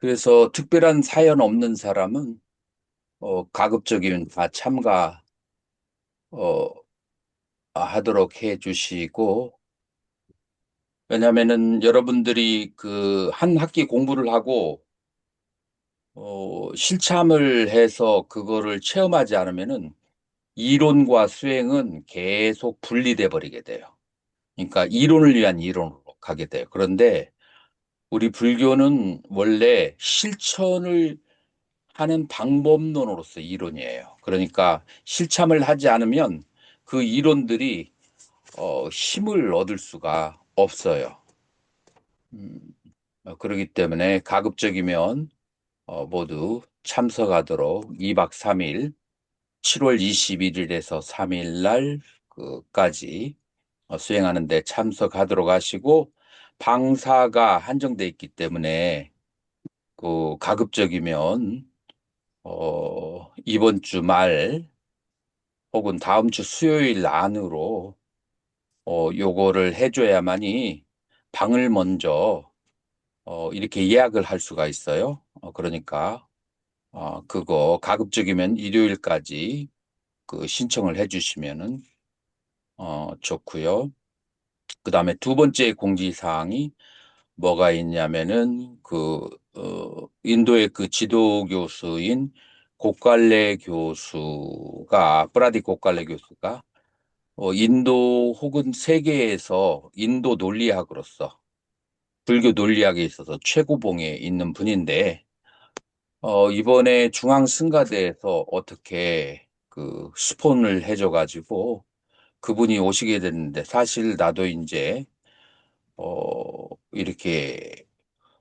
그래서 특별한 사연 없는 사람은 가급적이면 다 참가 어, 하도록 해 주시고, 왜냐면은 여러분들이 그 한 학기 공부를 하고 실참을 해서 그거를 체험하지 않으면은 이론과 수행은 계속 분리돼 버리게 돼요. 그러니까 이론을 위한 이론으로 가게 돼요. 그런데 우리 불교는 원래 실천을 하는 방법론으로서 이론이에요. 그러니까 실참을 하지 않으면 그 이론들이 힘을 얻을 수가 없어요. 음, 그렇기 때문에 가급적이면 모두 참석하도록 2박 3일, 7월 21일에서 3일 날 그까지 수행하는데 참석하도록 하시고, 방사가 한정돼 있기 때문에 그 가급적이면 이번 주 말 혹은 다음 주 수요일 안으로 요거를 해줘야만이 방을 먼저 이렇게 예약을 할 수가 있어요. 그러니까 그거 가급적이면 일요일까지 그 신청을 해주시면은 좋고요. 그다음에 두 번째 공지사항이 뭐가 있냐면은 인도의 그 지도 교수인 고깔레 교수가 프라디 고깔레 교수가 인도 혹은 세계에서 인도 논리학으로서 불교 논리학에 있어서 최고봉에 있는 분인데 이번에 중앙승가대에서 어떻게 그 스폰을 해줘가지고 그분이 오시게 됐는데, 사실 나도 이제 이렇게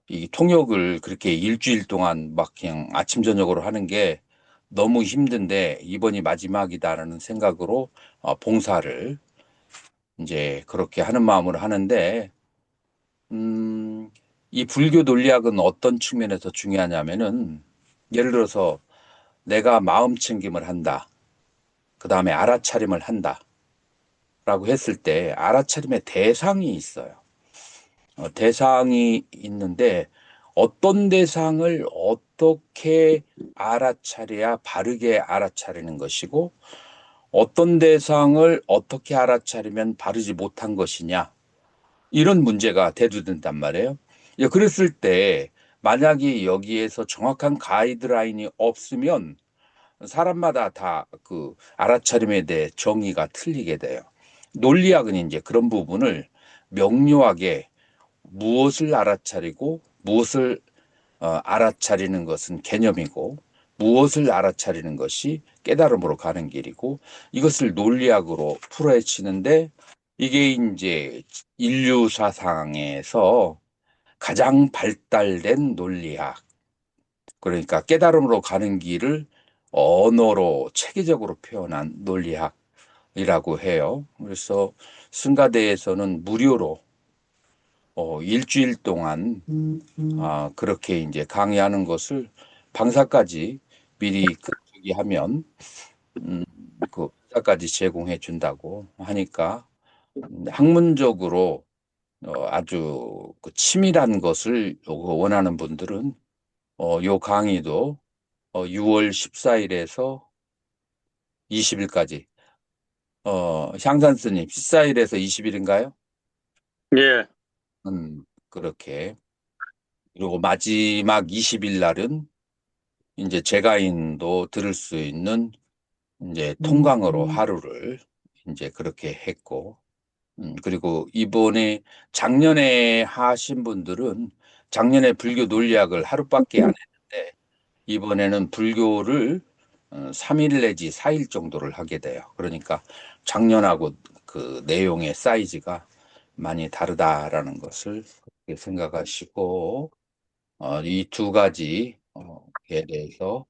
이 통역을 그렇게 일주일 동안 막 그냥 아침 저녁으로 하는 게 너무 힘든데 이번이 마지막이다라는 생각으로 봉사를 이제 그렇게 하는 마음으로 하는데, 음, 이 불교 논리학은 어떤 측면에서 중요하냐면은, 예를 들어서 내가 마음 챙김을 한다, 그 다음에 알아차림을 한다 라고 했을 때 알아차림의 대상이 있어요. 대상이 있는데 어떤 대상을 어떻게 알아차려야 바르게 알아차리는 것이고, 어떤 대상을 어떻게 알아차리면 바르지 못한 것이냐, 이런 문제가 대두된단 말이에요. 예, 그랬을 때 만약에 여기에서 정확한 가이드라인이 없으면 사람마다 다 그 알아차림에 대해 정의가 틀리게 돼요. 논리학은 이제 그런 부분을 명료하게, 무엇을 알아차리고 무엇을 알아차리는 것은 개념이고 무엇을 알아차리는 것이 깨달음으로 가는 길이고, 이것을 논리학으로 풀어헤치는데, 이게 이제 인류 사상에서 가장 발달된 논리학, 그러니까 깨달음으로 가는 길을 언어로 체계적으로 표현한 논리학이라고 해요. 그래서 승가대에서는 무료로 일주일 동안 그렇게 이제 강의하는 것을 방사까지 미리 저기 하면 그 방사까지 제공해 준다고 하니까, 학문적으로 아주 그 치밀한 것을 원하는 분들은 요 강의도 6월 14일에서 20일까지, 향산 스님 14일에서 20일인가요? 예, 그렇게. 그리고 마지막 20일 날은 이제 제가인도 들을 수 있는 이제 통강으로 하루를 이제 그렇게 했고, 그리고 이번에 작년에 하신 분들은 작년에 불교 논리학을 하루밖에 안 했는데 이번에는 불교를 3일 내지 4일 정도를 하게 돼요. 그러니까 작년하고 그 내용의 사이즈가 많이 다르다라는 것을 그렇게 생각하시고, 이 두 가지에 대해서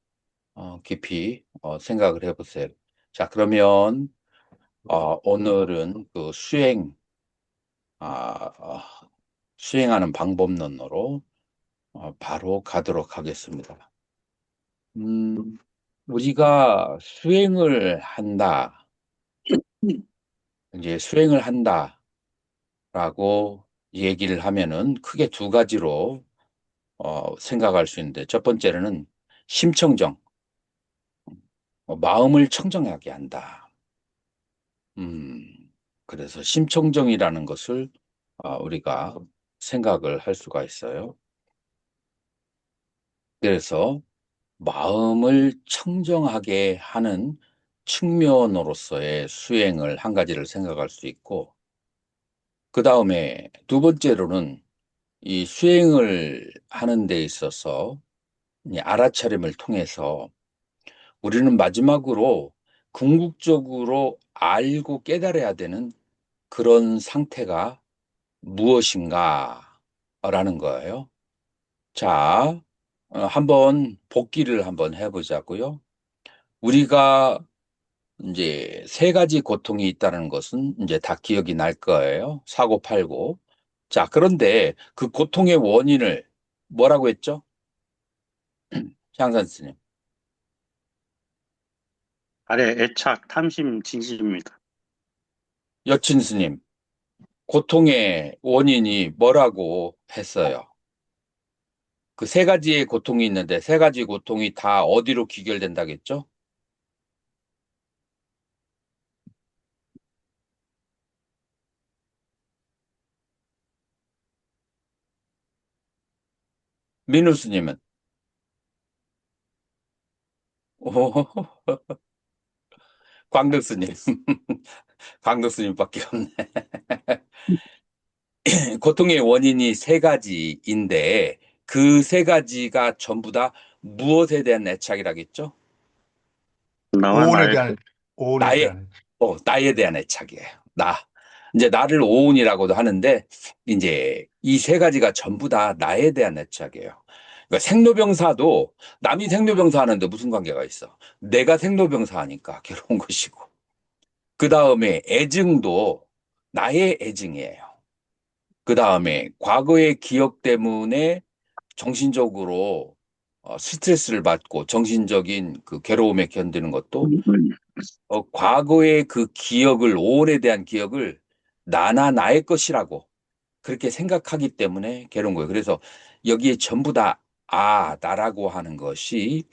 깊이 생각을 해보세요. 자, 그러면 오늘은 그 수행하는 방법론으로 바로 가도록 하겠습니다. 음, 우리가 수행을 한다, 이제 수행을 한다라고 얘기를 하면은 크게 두 가지로 생각할 수 있는데, 첫 번째로는 심청정, 마음을 청정하게 한다. 음, 그래서 심청정이라는 것을 우리가 생각을 할 수가 있어요. 그래서 마음을 청정하게 하는 측면으로서의 수행을 한 가지를 생각할 수 있고, 그 다음에 두 번째로는 이 수행을 하는 데 있어서 이 알아차림을 통해서 우리는 마지막으로 궁극적으로 알고 깨달아야 되는 그런 상태가 무엇인가 라는 거예요. 자, 한번 복기를 한번 해보자고요. 우리가 이제 세 가지 고통이 있다는 것은 이제 다 기억이 날 거예요. 사고 팔고. 자, 그런데 그 고통의 원인을 뭐라고 했죠? 향산 스님. 아래 애착, 탐심, 진심입니다. 여친 스님. 고통의 원인이 뭐라고 했어요? 그 세 가지의 고통이 있는데 세 가지 고통이 다 어디로 귀결된다겠죠? 민우 스님은? 광덕 스님. 광덕 스님밖에 없네. 고통의 원인이 세 가지인데 그 세 가지가 전부 다 무엇에 대한 애착이라겠죠? 나와 오온에 나의 대한 오온에 나의, 대한 나에 대한 애착이에요. 나. 이제 나를 오운이라고도 하는데 이제 이 세 가지가 전부 다 나에 대한 애착이에요. 그러니까 생로병사도 남이 생로병사 하는데 무슨 관계가 있어? 내가 생로병사 하니까 괴로운 것이고. 그 다음에 애증도 나의 애증이에요. 그 다음에 과거의 기억 때문에 정신적으로 스트레스를 받고 정신적인 그 괴로움에 견디는 것도 과거의 그 기억을, 오온에 대한 기억을 나나 나의 것이라고 그렇게 생각하기 때문에 괴로운 거예요. 그래서 여기에 전부 다, 나라고 하는 것이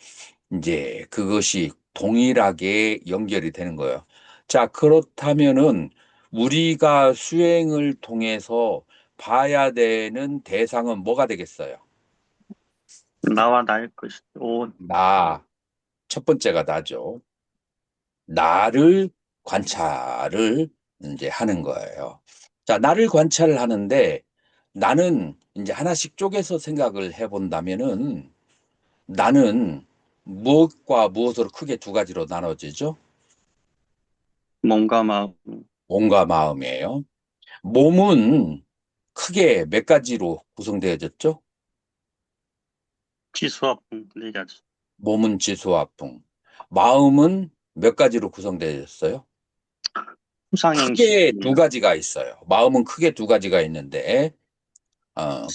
이제 그것이 동일하게 연결이 되는 거예요. 자, 그렇다면은 우리가 수행을 통해서 봐야 되는 대상은 뭐가 되겠어요? 나와 나의 것이 온 나, 첫 번째가 나죠. 나를 관찰을 이제 하는 거예요. 자, 나를 관찰을 하는데 나는 이제 하나씩 쪼개서 생각을 해본다면은 나는 무엇과 무엇으로 크게 두 가지로 나눠지죠? 몸과 마음, 몸과 마음이에요. 몸은 크게 몇 가지로 구성되어졌죠? 지수와 네 가지. 몸은 지수화풍. 마음은 몇 가지로 구성되어졌어요? 후상행식, 크게 두 가지가 있어요. 마음은 크게 두 가지가 있는데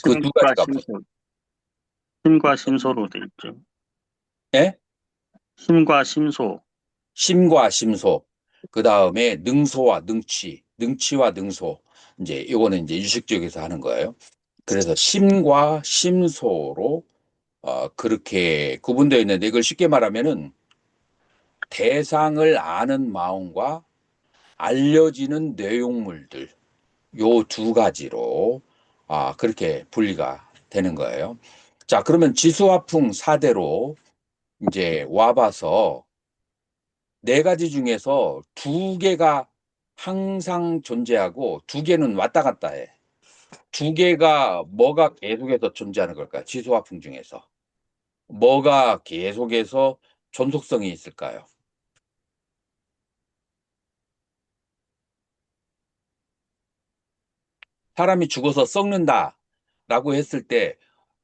그 두 심과 가지가 심소, 심과 심소로 돼 있죠. 예? 심과 심소, 심과 심소. 그 다음에 능소와 능치, 능치와 능소. 이제 이거는 이제 유식적에서 하는 거예요. 그래서 심과 심소로 그렇게 구분되어 있는데 이걸 쉽게 말하면은 대상을 아는 마음과 알려지는 내용물들 요 두 가지로 그렇게 분리가 되는 거예요. 자, 그러면 지수화풍 사대로 이제 와봐서 네 가지 중에서 두 개가 항상 존재하고 두 개는 왔다 갔다 해. 두 개가 뭐가 계속해서 존재하는 걸까요? 지수화풍 중에서. 뭐가 계속해서 존속성이 있을까요? 사람이 죽어서 썩는다라고 했을 때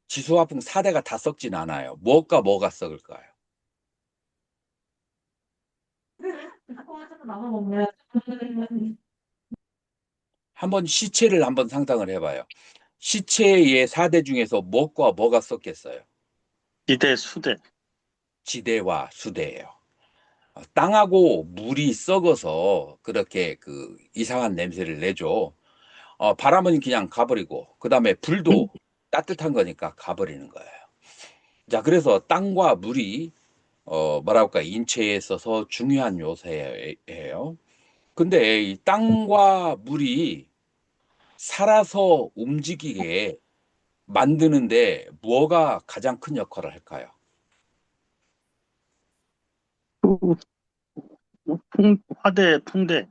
지수화풍 4대가 다 썩진 않아요. 뭐가 뭐가 썩을까요? 한번 시체를 한번 상상을 해봐요. 시체의 4대 중에서 뭐가 뭐가 썩겠어요? 지대, 수대, 지대와 수대예요. 땅하고 물이 썩어서 그렇게 그 이상한 냄새를 내죠. 바람은 그냥 가버리고, 그 다음에 불도 따뜻한 거니까 가버리는 거예요. 자, 그래서 땅과 물이 뭐라 할까 인체에 있어서 중요한 요소예요. 근데 이 땅과 물이 살아서 움직이게 만드는데 뭐가 가장 큰 역할을 할까요? 그, 화대, 풍대,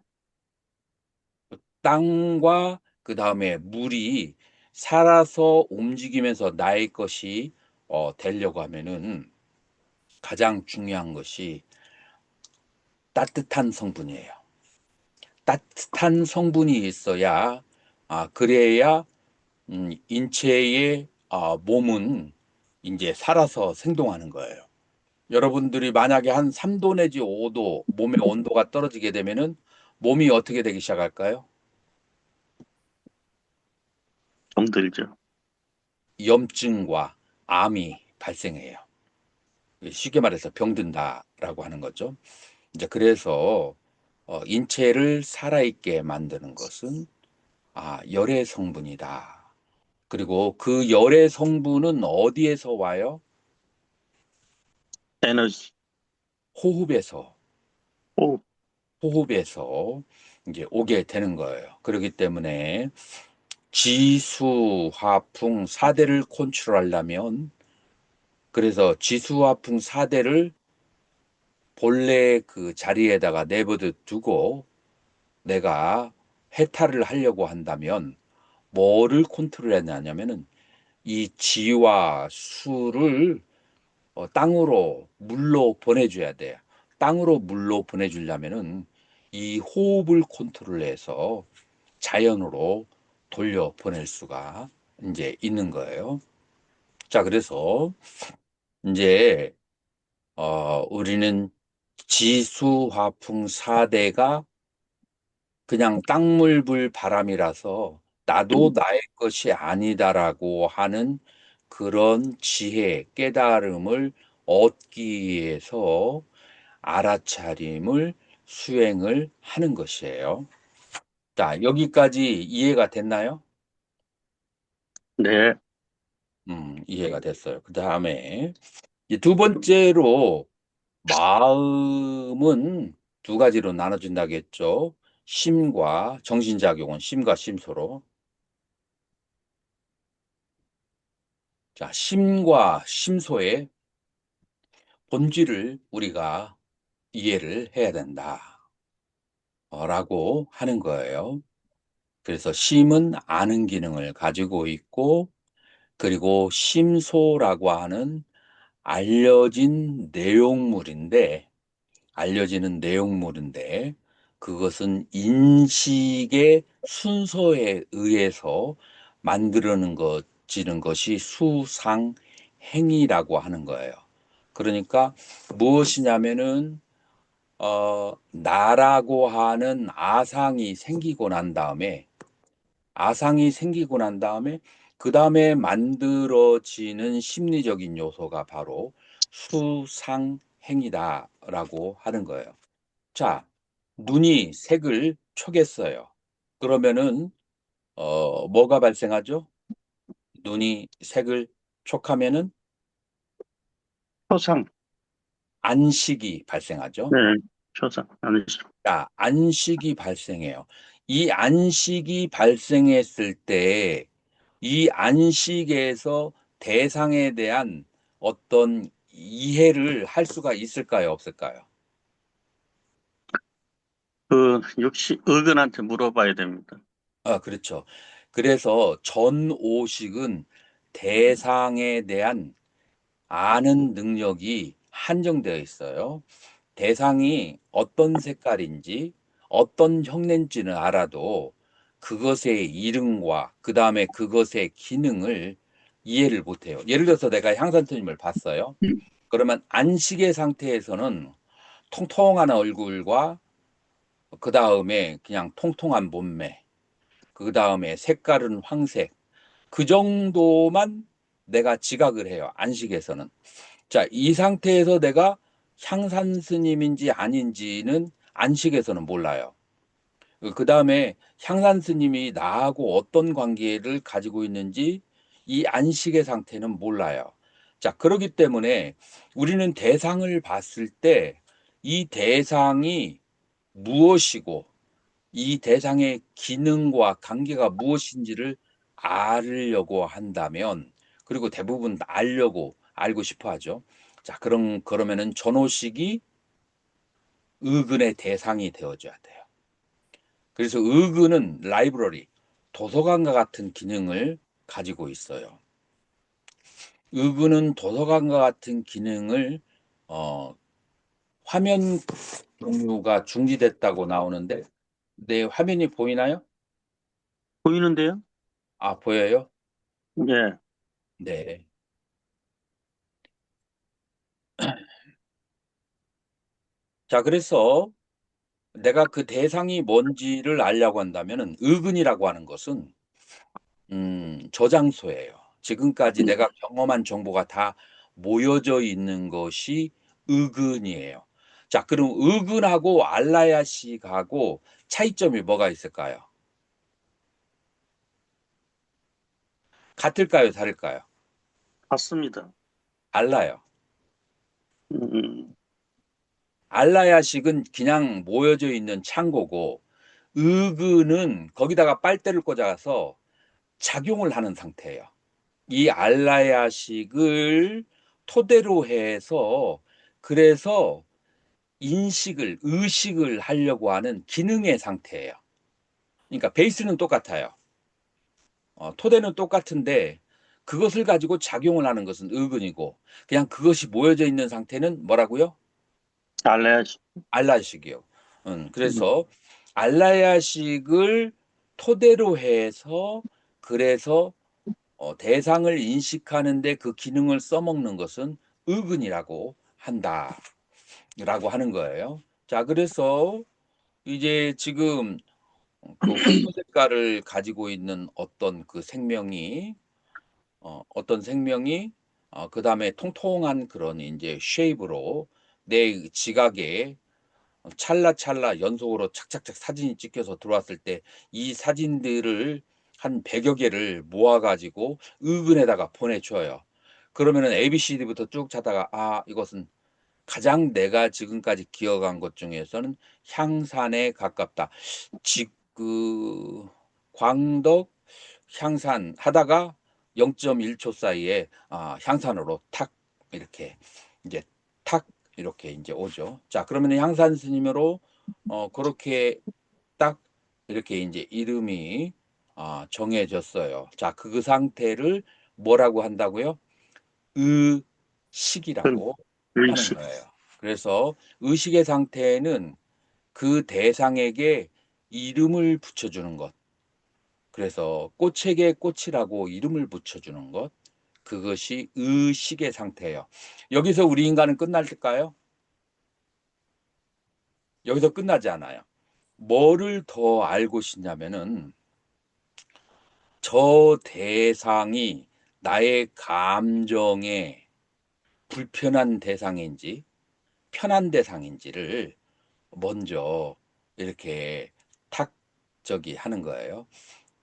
땅과 그 다음에 물이 살아서 움직이면서 나의 것이 되려고 하면은 가장 중요한 것이 따뜻한 성분이에요. 따뜻한 성분이 있어야 그래야 인체의 몸은 이제 살아서 생동하는 거예요. 여러분들이 만약에 한 3도 내지 5도 몸의 온도가 떨어지게 되면은 몸이 어떻게 되기 시작할까요? 정들죠. 염증과 암이 발생해요. 쉽게 말해서 병든다라고 하는 거죠. 이제 그래서 인체를 살아있게 만드는 것은 열의 성분이다. 그리고 그 열의 성분은 어디에서 와요? 에너지, 호흡에서, 호흡, 호흡에서 이제 오게 되는 거예요. 그렇기 때문에 지수, 화풍, 사대를 컨트롤하려면 그래서 지수, 화풍, 사대를 본래 그 자리에다가 내버려 두고 내가 해탈을 하려고 한다면 뭐를 컨트롤해야하냐면은 이 지와 수를 땅으로 물로 보내줘야 돼요. 땅으로 물로 보내주려면은 이 호흡을 컨트롤해서 자연으로 돌려 보낼 수가 이제 있는 거예요. 자, 그래서 이제 우리는 지수, 화풍, 사대가 그냥 땅물, 불, 바람이라서 나도 나의 것이 아니다라고 하는 그런 지혜, 깨달음을 얻기 위해서 알아차림을 수행을 하는 것이에요. 자, 여기까지 이해가 됐나요? 네, 이해가 됐어요. 그 다음에 두 번째로 마음은 두 가지로 나눠진다겠죠. 심과 정신작용은 심과 심소로. 자, 심과 심소의 본질을 우리가 이해를 해야 된다. 라고 하는 거예요. 그래서 심은 아는 기능을 가지고 있고, 그리고 심소라고 하는 알려진 내용물인데, 알려지는 내용물인데, 그것은 인식의 순서에 의해서 만들어는 지는 것이 수상행위라고 하는 거예요. 그러니까 무엇이냐면은 나라고 하는 아상이 생기고 난 다음에 그 다음에 만들어지는 심리적인 요소가 바로 수상행위다라고 하는 거예요. 자, 눈이 색을 촉했어요. 그러면은 뭐가 발생하죠? 눈이 색을 촉하면은 초상, 안식이 발생하죠. 네, 초상, 아니죠. 자, 안식이 발생해요. 이 안식이 발생했을 때, 이 안식에서 대상에 대한 어떤 이해를 할 수가 있을까요? 없을까요? 역시 의견한테 물어봐야 됩니다. 그렇죠. 그래서 전오식은 대상에 대한 아는 능력이 한정되어 있어요. 대상이 어떤 색깔인지 어떤 형태인지는 알아도 그것의 이름과 그 다음에 그것의 기능을 이해를 못해요. 예를 들어서 내가 향산스님을 봤어요. 그러면 안식의 상태에서는 통통한 얼굴과 그 다음에 그냥 통통한 몸매, 그 다음에 색깔은 황색, 그 정도만 내가 지각을 해요. 안식에서는. 자, 이 상태에서 내가 향산 스님인지 아닌지는 안식에서는 몰라요. 그 다음에 향산 스님이 나하고 어떤 관계를 가지고 있는지 이 안식의 상태는 몰라요. 자, 그렇기 때문에 우리는 대상을 봤을 때 이 대상이 무엇이고 이 대상의 기능과 관계가 무엇인지를 알려고 한다면, 그리고 대부분 알고 싶어 하죠. 자, 그러면은 전호식이 의근의 대상이 되어줘야 돼요. 그래서 의근은 라이브러리, 도서관과 같은 기능을 가지고 있어요. 의근은 도서관과 같은 기능을 어, 화면 공유가 중지됐다고 나오는데, 내 화면이 보이나요? 보이는데요? 아, 보여요? 예. 네. 자, 그래서 내가 그 대상이 뭔지를 알려고 한다면은 의근이라고 하는 것은 저장소예요. 지금까지 내가 경험한 정보가 다 모여져 있는 것이 의근이에요. 자, 그럼 의근하고 알라야식하고 차이점이 뭐가 있을까요? 같을까요? 다를까요? 봤습니다. 알라요. 음, 알라야식은 그냥 모여져 있는 창고고, 의근은 거기다가 빨대를 꽂아서 작용을 하는 상태예요. 이 알라야식을 토대로 해서, 그래서 의식을 하려고 하는 기능의 상태예요. 그러니까 베이스는 똑같아요. 토대는 똑같은데 그것을 가지고 작용을 하는 것은 의근이고, 그냥 그것이 모여져 있는 상태는 뭐라고요? 알래야지. 알라식이요. 음, 그래서 알라야식을 토대로 해서, 그래서 대상을 인식하는데 그 기능을 써먹는 것은 의근이라고 한다라고 하는 거예요. 자, 그래서 이제 지금 그 황토 색깔을 가지고 있는 어떤 생명이 그다음에 통통한 그런 이제 쉐입으로 내 지각에 찰나찰나 연속으로 착착착 사진이 찍혀서 들어왔을 때 이 사진들을 한 100여 개를 모아 가지고 의근에다가 보내줘요. 그러면은 ABCD부터 쭉 찾다가 이것은 가장 내가 지금까지 기억한 것 중에서는 향산에 가깝다. 광덕, 향산 하다가 0.1초 사이에 향산으로 탁 이렇게 이제 탁 이렇게 이제 오죠. 자, 그러면 향산 스님으로 그렇게 딱 이렇게 이제 이름이 정해졌어요. 자, 그 상태를 뭐라고 한다고요? 그, 의식이라고 하는 의식. 거예요. 그래서 의식의 상태는 그 대상에게 이름을 붙여주는 것. 그래서 꽃에게 꽃이라고 이름을 붙여주는 것. 그것이 의식의 상태예요. 여기서 우리 인간은 끝날까요? 여기서 끝나지 않아요. 뭐를 더 알고 싶냐면은 저 대상이 나의 감정에 불편한 대상인지 편한 대상인지를 먼저 이렇게 탁 저기 하는 거예요.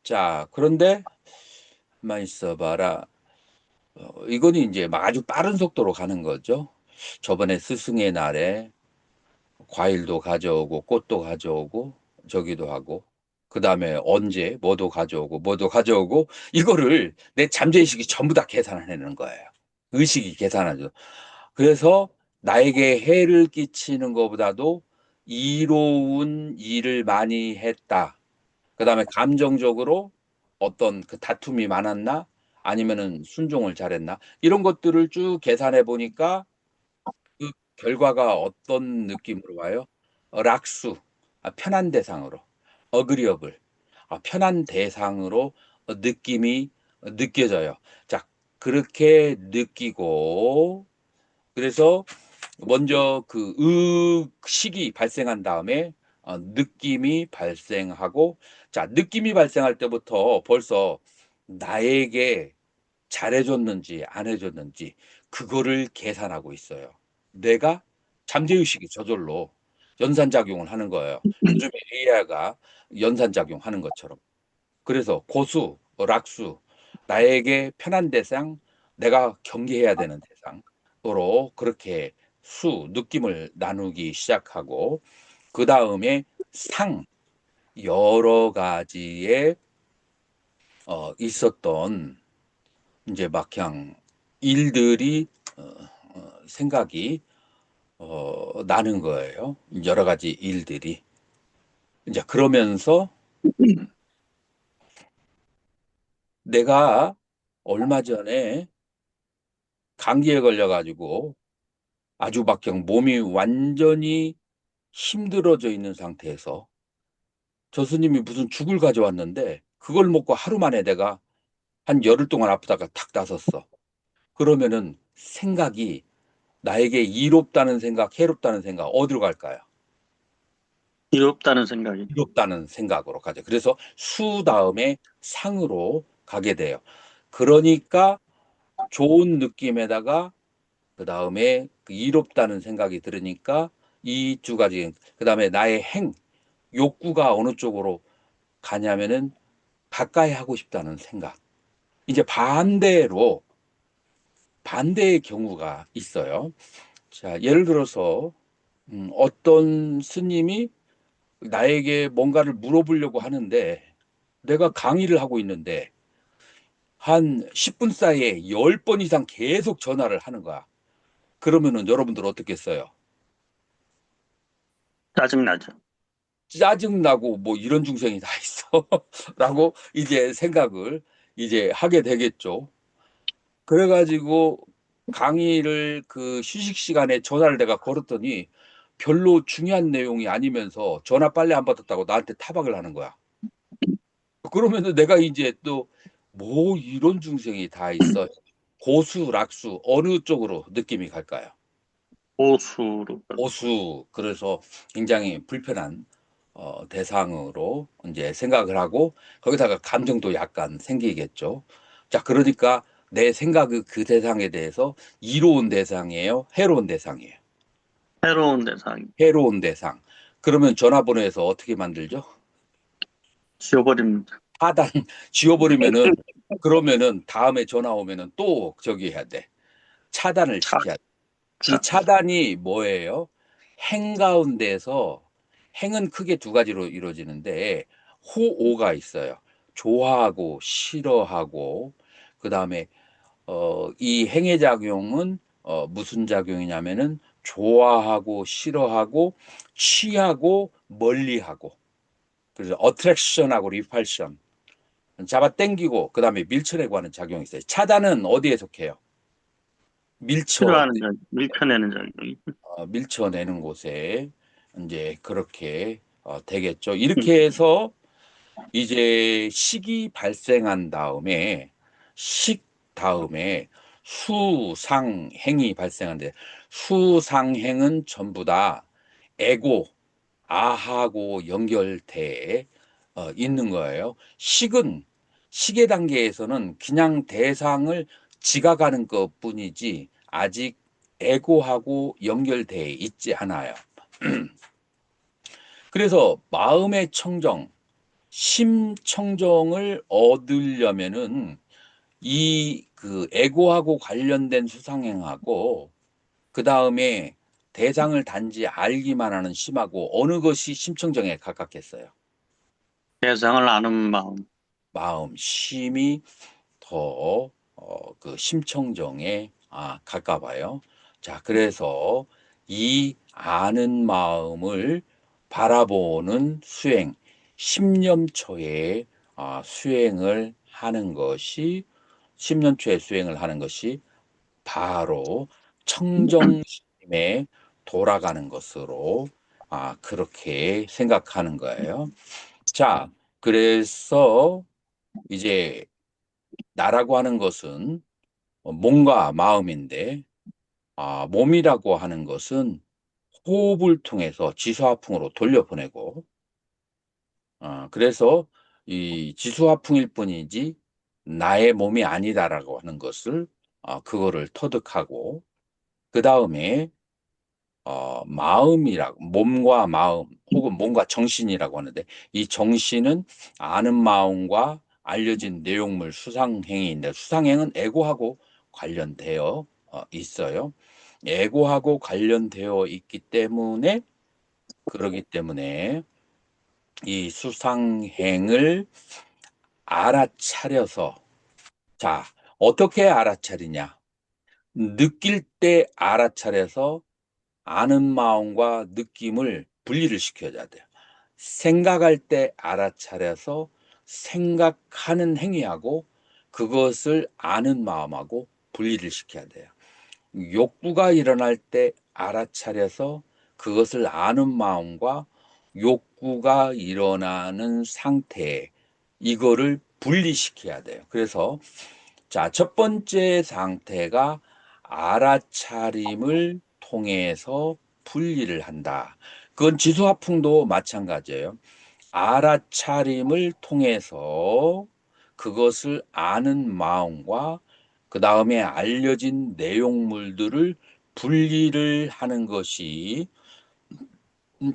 자, 그런데 가만 있어 봐라. 이거는 이제 막 아주 빠른 속도로 가는 거죠. 저번에 스승의 날에 과일도 가져오고 꽃도 가져오고 저기도 하고, 그다음에 언제 뭐도 가져오고, 이거를 내 잠재의식이 전부 다 계산해내는 거예요. 의식이 계산하죠. 그래서 나에게 해를 끼치는 것보다도 이로운 일을 많이 했다. 그다음에 감정적으로 어떤 그 다툼이 많았나? 아니면은 순종을 잘했나? 이런 것들을 쭉 계산해 보니까 그 결과가 어떤 느낌으로 와요? 락수, 편한 대상으로, 어그리어블, 편한 대상으로 느낌이 느껴져요. 자, 그렇게 느끼고, 그래서 먼저 그 의식이 발생한 다음에 느낌이 발생하고, 자, 느낌이 발생할 때부터 벌써 나에게 잘해줬는지 안 해줬는지 그거를 계산하고 있어요. 뇌가 잠재의식이 저절로 연산작용을 하는 거예요. 요즘에 AI가 연산작용하는 것처럼. 그래서 고수, 락수, 나에게 편한 대상, 내가 경계해야 되는 대상으로 그렇게 느낌을 나누기 시작하고, 그 다음에 상, 여러 가지의 있었던 이제 막 그냥 일들이 생각이 나는 거예요. 여러 가지 일들이. 이제 그러면서 내가 얼마 전에 감기에 걸려가지고 아주 막 그냥 몸이 완전히 힘들어져 있는 상태에서 저 스님이 무슨 죽을 가져왔는데 그걸 먹고 하루 만에 내가 한 열흘 동안 아프다가 탁 나섰어. 그러면은 생각이 나에게 이롭다는 생각, 해롭다는 생각 어디로 갈까요? 이롭다는 생각이. 이롭다는 생각으로 가죠. 그래서 수 다음에 상으로 가게 돼요. 그러니까 좋은 느낌에다가 그 다음에 그 이롭다는 생각이 들으니까 이 두 가지, 그 다음에 나의 욕구가 어느 쪽으로 가냐면은 가까이 하고 싶다는 생각. 이제 반대의 경우가 있어요. 자, 예를 들어서 어떤 스님이 나에게 뭔가를 물어보려고 하는데 내가 강의를 하고 있는데 한 10분 사이에 10번 이상 계속 전화를 하는 거야. 그러면은 여러분들 어떻겠어요? 짜증나죠. 짜증나고 뭐 이런 중생이 다 있어. 라고 이제 생각을 이제 하게 되겠죠. 그래가지고 강의를 그 휴식 시간에 전화를 내가 걸었더니 별로 중요한 내용이 아니면서 전화 빨리 안 받았다고 나한테 타박을 하는 거야. 그러면은 내가 이제 또 뭐 이런 중생이 다 있어. 고수, 락수, 어느 쪽으로 느낌이 갈까요? 보수로. 고수. 그래서 굉장히 불편한 대상으로 이제 생각을 하고 거기다가 감정도 약간 생기겠죠. 자, 그러니까 내 생각의 그 대상에 대해서 이로운 대상이에요? 해로운 대상이에요? 새로운 대상이. 해로운 대상. 그러면 전화번호에서 어떻게 만들죠? 지워버립니다. 하단 지워버리면은 그러면은 다음에 전화 오면은 또 저기 해야 돼. 차단을 차, 시켜야 돼. 그 차. 차단이 뭐예요? 행 가운데서 행은 크게 두 가지로 이루어지는데 호오가 있어요. 좋아하고 싫어하고 그다음에 이 행의 작용은 무슨 작용이냐면은 좋아하고 싫어하고 취하고 멀리하고 그래서 어트랙션하고 리펄션 잡아 당기고 그다음에 밀쳐내고 하는 작용이 있어요. 차단은 어디에 속해요? 밀쳐 싫어하는 자, 밀쳐내는 작용이. 밀쳐내는 곳에 이제 그렇게 되겠죠. 이렇게 해서 이제 식이 발생한 다음에 식 다음에 수상행이 발생한데 수상행은 전부 다 에고, 아하고 연결돼 있는 거예요. 식의 단계에서는 그냥 대상을 지각하는 것뿐이지 아직 에고하고 연결돼 있지 않아요. 그래서 마음의 청정, 심청정을 얻으려면은 이 그 에고하고 관련된 수상행하고 그 다음에 대상을 단지 알기만 하는 심하고 어느 것이 심청정에 가깝겠어요? 대상을 아는 마음. 마음, 심이 더 그 심청정에 가까워요. 자, 그래서 이 아는 마음을 바라보는 수행, 십념초에 수행을 하는 것이 십년초에 수행을 하는 것이 바로 청정심에 돌아가는 것으로 그렇게 생각하는 거예요. 자, 그래서 이제 나라고 하는 것은 몸과 마음인데 몸이라고 하는 것은 호흡을 통해서 지수화풍으로 돌려보내고 그래서 이 지수화풍일 뿐이지 나의 몸이 아니다라고 하는 것을 그거를 터득하고 그 다음에 마음이라고 마음 혹은 몸과 정신이라고 하는데 이 정신은 아는 마음과 알려진 내용물 수상행위인데 수상행은 애고하고 관련되어 있어요. 애고하고 관련되어 있기 때문에 그러기 때문에 이 수상행을 알아차려서 자, 어떻게 알아차리냐? 느낄 때 알아차려서 아는 마음과 느낌을 분리를 시켜야 돼요. 생각할 때 알아차려서 생각하는 행위하고 그것을 아는 마음하고 분리를 시켜야 돼요. 욕구가 일어날 때 알아차려서 그것을 아는 마음과 욕구가 일어나는 상태, 이거를 분리시켜야 돼요. 그래서 자, 첫 번째 상태가 알아차림을 통해서 분리를 한다. 그건 지수화풍도 마찬가지예요. 알아차림을 통해서 그것을 아는 마음과 그 다음에 알려진 내용물들을 분리를 하는 것이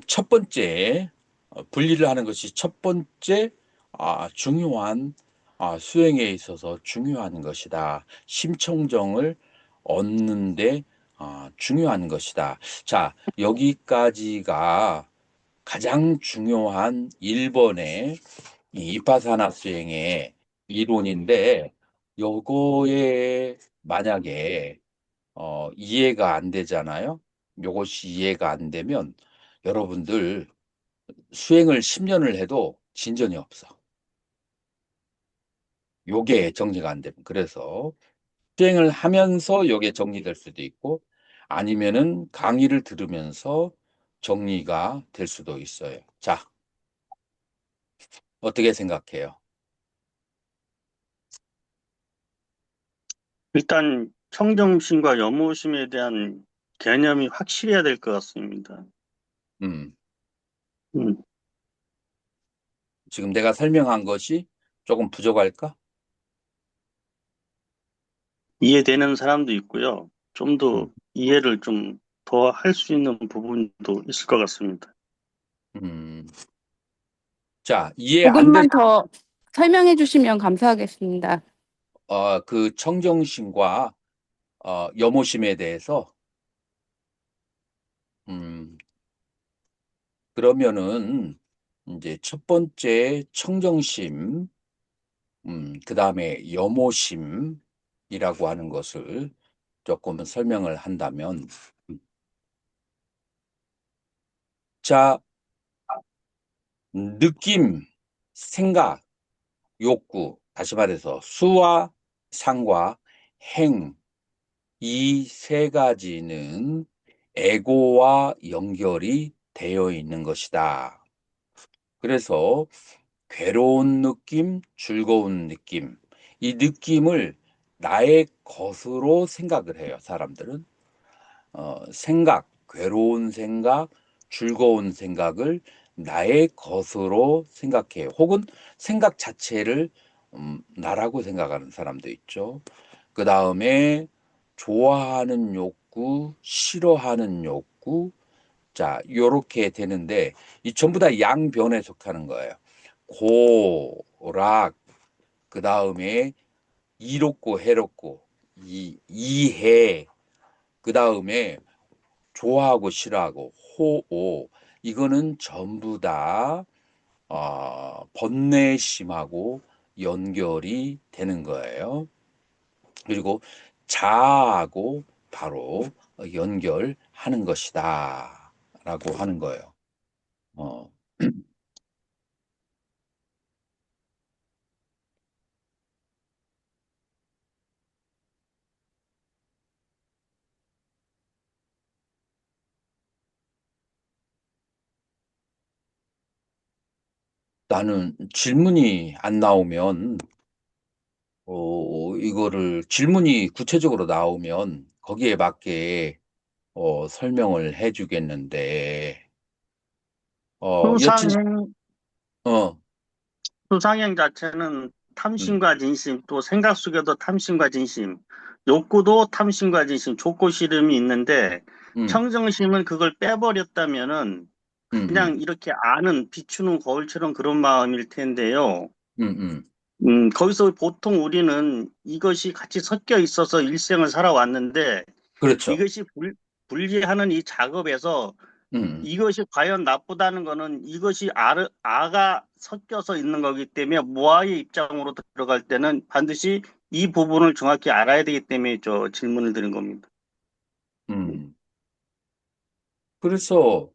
첫 번째, 분리를 하는 것이 첫 번째 중요한 수행에 있어서 중요한 것이다. 심청정을 얻는데 중요한 것이다. 자, 여기까지가 가장 중요한 1번의 이파사나 수행의 이론인데 요거에 만약에 이해가 안 되잖아요. 요것이 이해가 안 되면 여러분들 수행을 10년을 해도 진전이 없어. 요게 정리가 안 되면. 그래서 수행을 하면서 요게 정리될 수도 있고 아니면은 강의를 들으면서 정리가 될 수도 있어요. 자, 어떻게 생각해요? 일단 청정심과 염호심에 대한 개념이 확실해야 될 것 같습니다. 음, 음, 지금 내가 설명한 것이 조금 부족할까? 이해되는 사람도 있고요. 좀 더 음, 이해를 좀 더 할 수 있는 부분도 있을 것 같습니다. 음. 자, 이해 안 될, 조금만 더 설명해 주시면 감사하겠습니다. 그 청정심과 염호심에 대해서, 음, 그러면은 이제 첫 번째 청정심, 그 다음에 염호심이라고 하는 것을 조금 설명을 한다면, 자, 느낌, 생각, 욕구, 다시 말해서 수와 상과 행, 이 세 가지는 에고와 연결이 되어 있는 것이다. 그래서 괴로운 느낌, 즐거운 느낌, 이 느낌을 나의 것으로 생각을 해요, 사람들은. 생각, 괴로운 생각, 즐거운 생각을 나의 것으로 생각해요. 혹은 생각 자체를 나라고 생각하는 사람도 있죠. 그 다음에 좋아하는 욕구, 싫어하는 욕구, 자, 요렇게 되는데 이 전부 다 양변에 속하는 거예요. 고락, 그 다음에 이롭고 해롭고, 이해, 그 다음에 좋아하고 싫어하고, 호오, 이거는 전부 다 번뇌심하고 연결이 되는 거예요. 그리고 자아하고 바로 연결하는 것이다. 라고 하는 거예요. 어, 나는 질문이 안 나오면, 이거를 질문이 구체적으로 나오면 거기에 맞게 설명을 해주겠는데, 여튼, 수상행, 어, 수상행 자체는 음, 탐심과 진심, 또 생각 속에도 탐심과 진심, 욕구도 탐심과 진심, 좋고 싫음이 있는데, 음, 청정심은 그걸 빼버렸다면은 음, 그냥 이렇게 아는 비추는 거울처럼 그런 마음일 텐데요. 음, 음. 거기서 보통 우리는 이것이 같이 섞여 있어서 일생을 살아왔는데 그렇죠. 이것이 분리하는 이 작업에서 음, 이것이 과연 나쁘다는 거는 이것이 아가 섞여서 있는 거기 때문에 모아의 입장으로 들어갈 때는 반드시 이 부분을 정확히 알아야 되기 때문에 저 질문을 드린 겁니다. 음. 그래서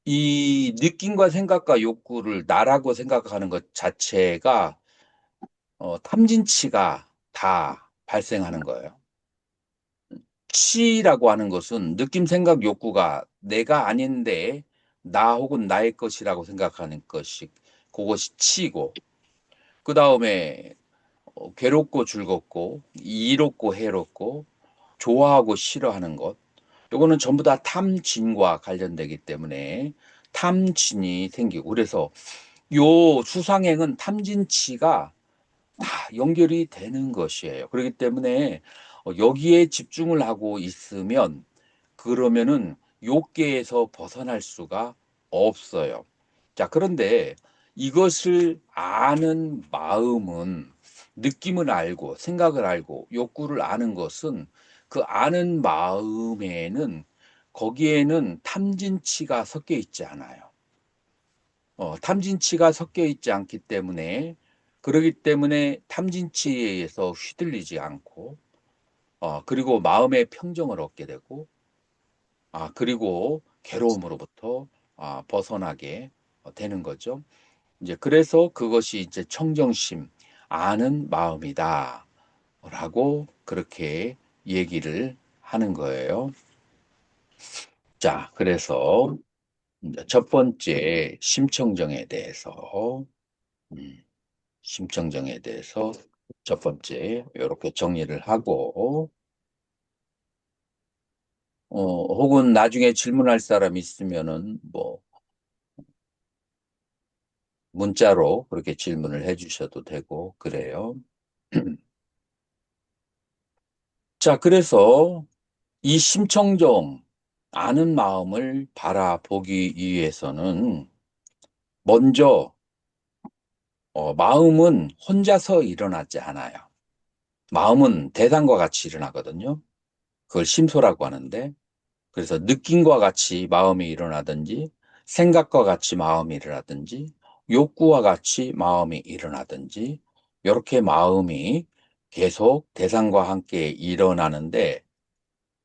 이 느낌과 생각과 욕구를 나라고 생각하는 것 자체가 탐진치가 다 발생하는 거예요. 치라고 하는 것은 느낌, 생각, 욕구가 내가 아닌데 나 혹은 나의 것이라고 생각하는 것이 그것이 치고 그 다음에 괴롭고 즐겁고 이롭고 해롭고 좋아하고 싫어하는 것 요거는 전부 다 탐진과 관련되기 때문에 탐진이 생기고 그래서 요 수상행은 탐진치가 다 연결이 되는 것이에요. 그렇기 때문에 여기에 집중을 하고 있으면 그러면은 욕계에서 벗어날 수가 없어요. 자, 그런데 이것을 아는 마음은 느낌을 알고 생각을 알고 욕구를 아는 것은 그 아는 마음에는 거기에는 탐진치가 섞여 있지 않아요. 탐진치가 섞여 있지 않기 때문에 그러기 때문에 탐진치에 의해서 휘둘리지 않고 그리고 마음의 평정을 얻게 되고 그리고 괴로움으로부터 벗어나게 되는 거죠. 이제 그래서 그것이 이제 청정심, 아는 마음이다라고 그렇게 얘기를 하는 거예요. 자, 그래서 이제 첫 번째 심청정에 대해서 음, 심청정에 대해서 첫 번째 이렇게 정리를 하고 혹은 나중에 질문할 사람 있으면은 뭐 문자로 그렇게 질문을 해 주셔도 되고 그래요. 자, 그래서 이 심청정 아는 마음을 바라보기 위해서는 먼저 마음은 혼자서 일어나지 않아요. 마음은 대상과 같이 일어나거든요. 그걸 심소라고 하는데 그래서 느낌과 같이 마음이 일어나든지 생각과 같이 마음이 일어나든지 욕구와 같이 마음이 일어나든지 이렇게 마음이 계속 대상과 함께 일어나는데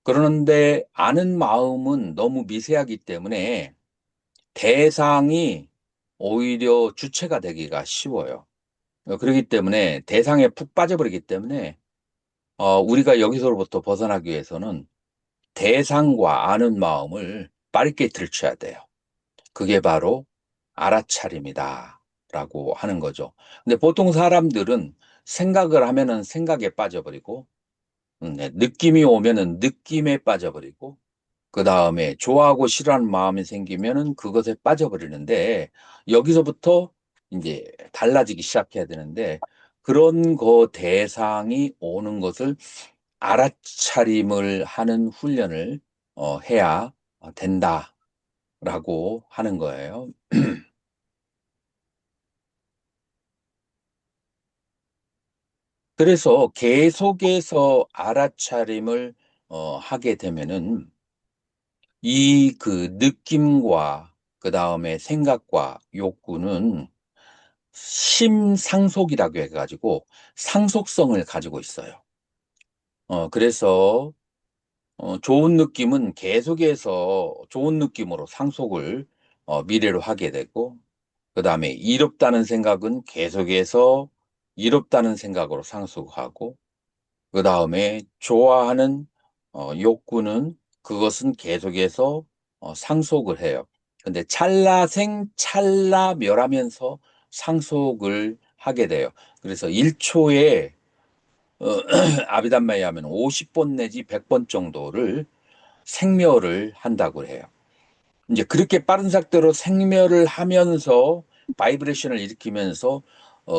그러는데 아는 마음은 너무 미세하기 때문에 대상이 오히려 주체가 되기가 쉬워요. 그렇기 때문에 대상에 푹 빠져버리기 때문에 우리가 여기서부터 벗어나기 위해서는 대상과 아는 마음을 빠르게 들춰야 돼요. 그게 바로 알아차림이다 라고 하는 거죠. 근데 보통 사람들은 생각을 하면은 생각에 빠져버리고 네, 느낌이 오면은 느낌에 빠져버리고 그 다음에 좋아하고 싫어하는 마음이 생기면은 그것에 빠져버리는데 여기서부터 이제 달라지기 시작해야 되는데 그런 거 대상이 오는 것을 알아차림을 하는 훈련을 해야 된다라고 하는 거예요. 그래서 계속해서 알아차림을 하게 되면은 이 그 느낌과 그 다음에 생각과 욕구는 심상속이라고 해가지고 상속성을 가지고 있어요. 그래서 좋은 느낌은 계속해서 좋은 느낌으로 상속을 미래로 하게 되고 그다음에 이롭다는 생각은 계속해서 이롭다는 생각으로 상속하고 그다음에 좋아하는 욕구는 그것은 계속해서 상속을 해요. 근데 찰나생찰나멸하면서 상속을 하게 돼요. 그래서 1초에 아비담마에 하면 50번 내지 100번 정도를 생멸을 한다고 해요. 이제 그렇게 빠른 속도로 생멸을 하면서 바이브레이션을 일으키면서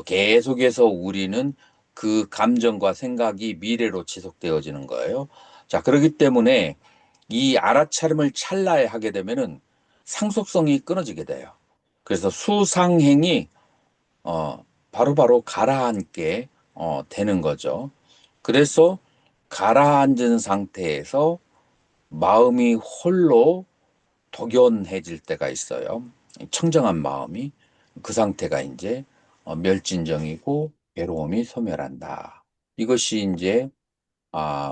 계속해서 우리는 그 감정과 생각이 미래로 지속되어지는 거예요. 자, 그렇기 때문에 이 알아차림을 찰나에 하게 되면은 상속성이 끊어지게 돼요. 그래서 수상행이 어, 바로바로 가라앉게 되는 거죠. 그래서 가라앉은 상태에서 마음이 홀로 독연해질 때가 있어요. 청정한 마음이 그 상태가 이제 멸진정이고 괴로움이 소멸한다. 이것이 이제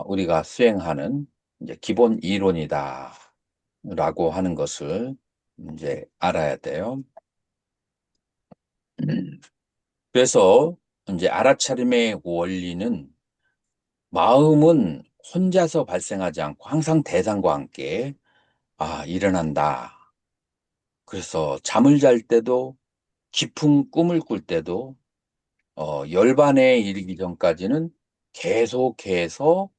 우리가 수행하는 이제 기본 이론이다라고 하는 것을 이제 알아야 돼요. 그래서 이제 알아차림의 원리는 마음은 혼자서 발생하지 않고 항상 대상과 함께 일어난다. 그래서 잠을 잘 때도 깊은 꿈을 꿀 때도 열반에 이르기 전까지는 계속해서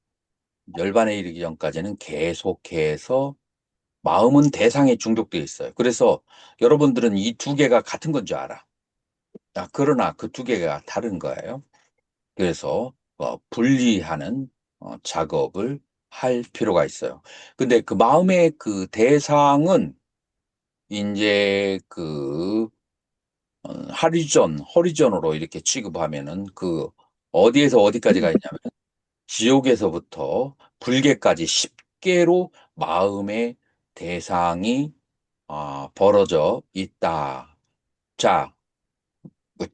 열반에 이르기 전까지는 계속해서 마음은 대상에 중독되어 있어요. 그래서 여러분들은 이 두 개가 같은 건 줄 알아. 그러나 그 두 개가 다른 거예요. 그래서 분리하는 작업을 할 필요가 있어요. 근데 그 마음의 그 대상은 이제 그 허리전으로 이렇게 취급하면은 그 어디에서 어디까지가 있냐면 지옥에서부터 불계까지 10개로 마음의 대상이 벌어져 있다. 자, 그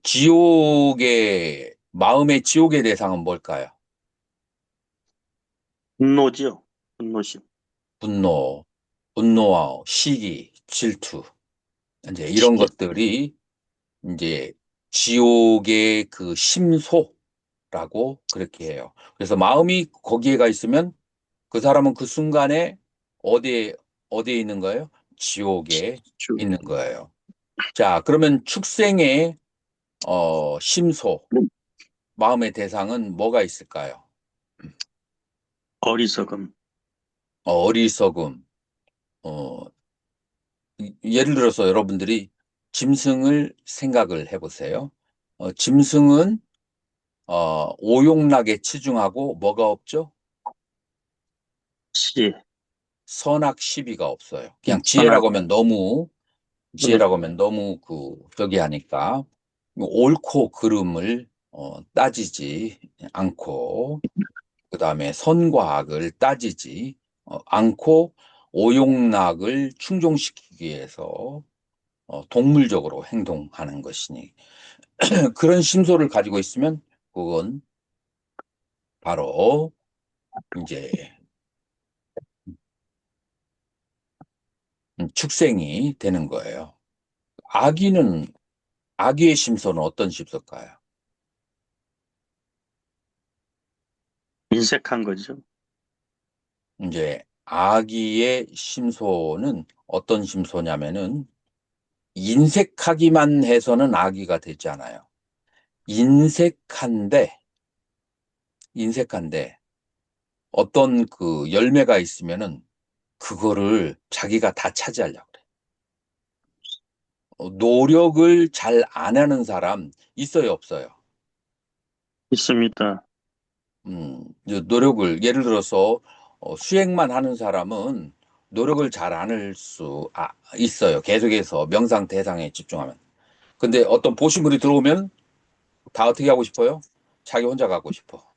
마음의 지옥의 대상은 뭘까요? 분노지요. 분노심. 분노, 분노와 시기, 질투, 이제 이런 시기. 것들이 이제 지옥의 그 심소라고 그렇게 해요. 그래서 마음이 거기에 가 있으면 그 사람은 그 순간에 어디에, 어디에 있는 거예요? 지옥에 주. 있는 거예요. 자, 그러면 축생의 심소, 마음의 대상은 뭐가 있을까요? 어리석음. 어리석음. 어, 예를 들어서 여러분들이 짐승을 생각을 해보세요. 짐승은 오용락에 치중하고 뭐가 없죠? 시. 선악 시비가 없어요. 그냥 선악. 지혜라고 하면 너무 저기 하니까 옳고 그름을 따지지 않고 그다음에 선과 악을 따지지 않고 오용락을 충족시키기 위해서 동물적으로 행동하는 것이니 그런 심소를 가지고 있으면 그건 바로 이제 축생이 되는 거예요. 아기는 아기의 심소는 어떤 심소일까요? 인색한 거죠. 이제 아기의 심소는 어떤 심소냐면은 인색하기만 해서는 아기가 되지 않아요. 인색한데 인색한데 어떤 그 열매가 있으면은 그거를 자기가 다 차지하려고 그래. 노력을 잘 안 하는 사람 있어요, 없어요? 있습니다. 이제 노력을 예를 들어서 수행만 하는 사람은 노력을 잘 안 할 수 있어요. 계속해서 명상 대상에 집중하면. 근데 어떤 보시물이 들어오면 다 어떻게 하고 싶어요? 자기 혼자 가고 싶어.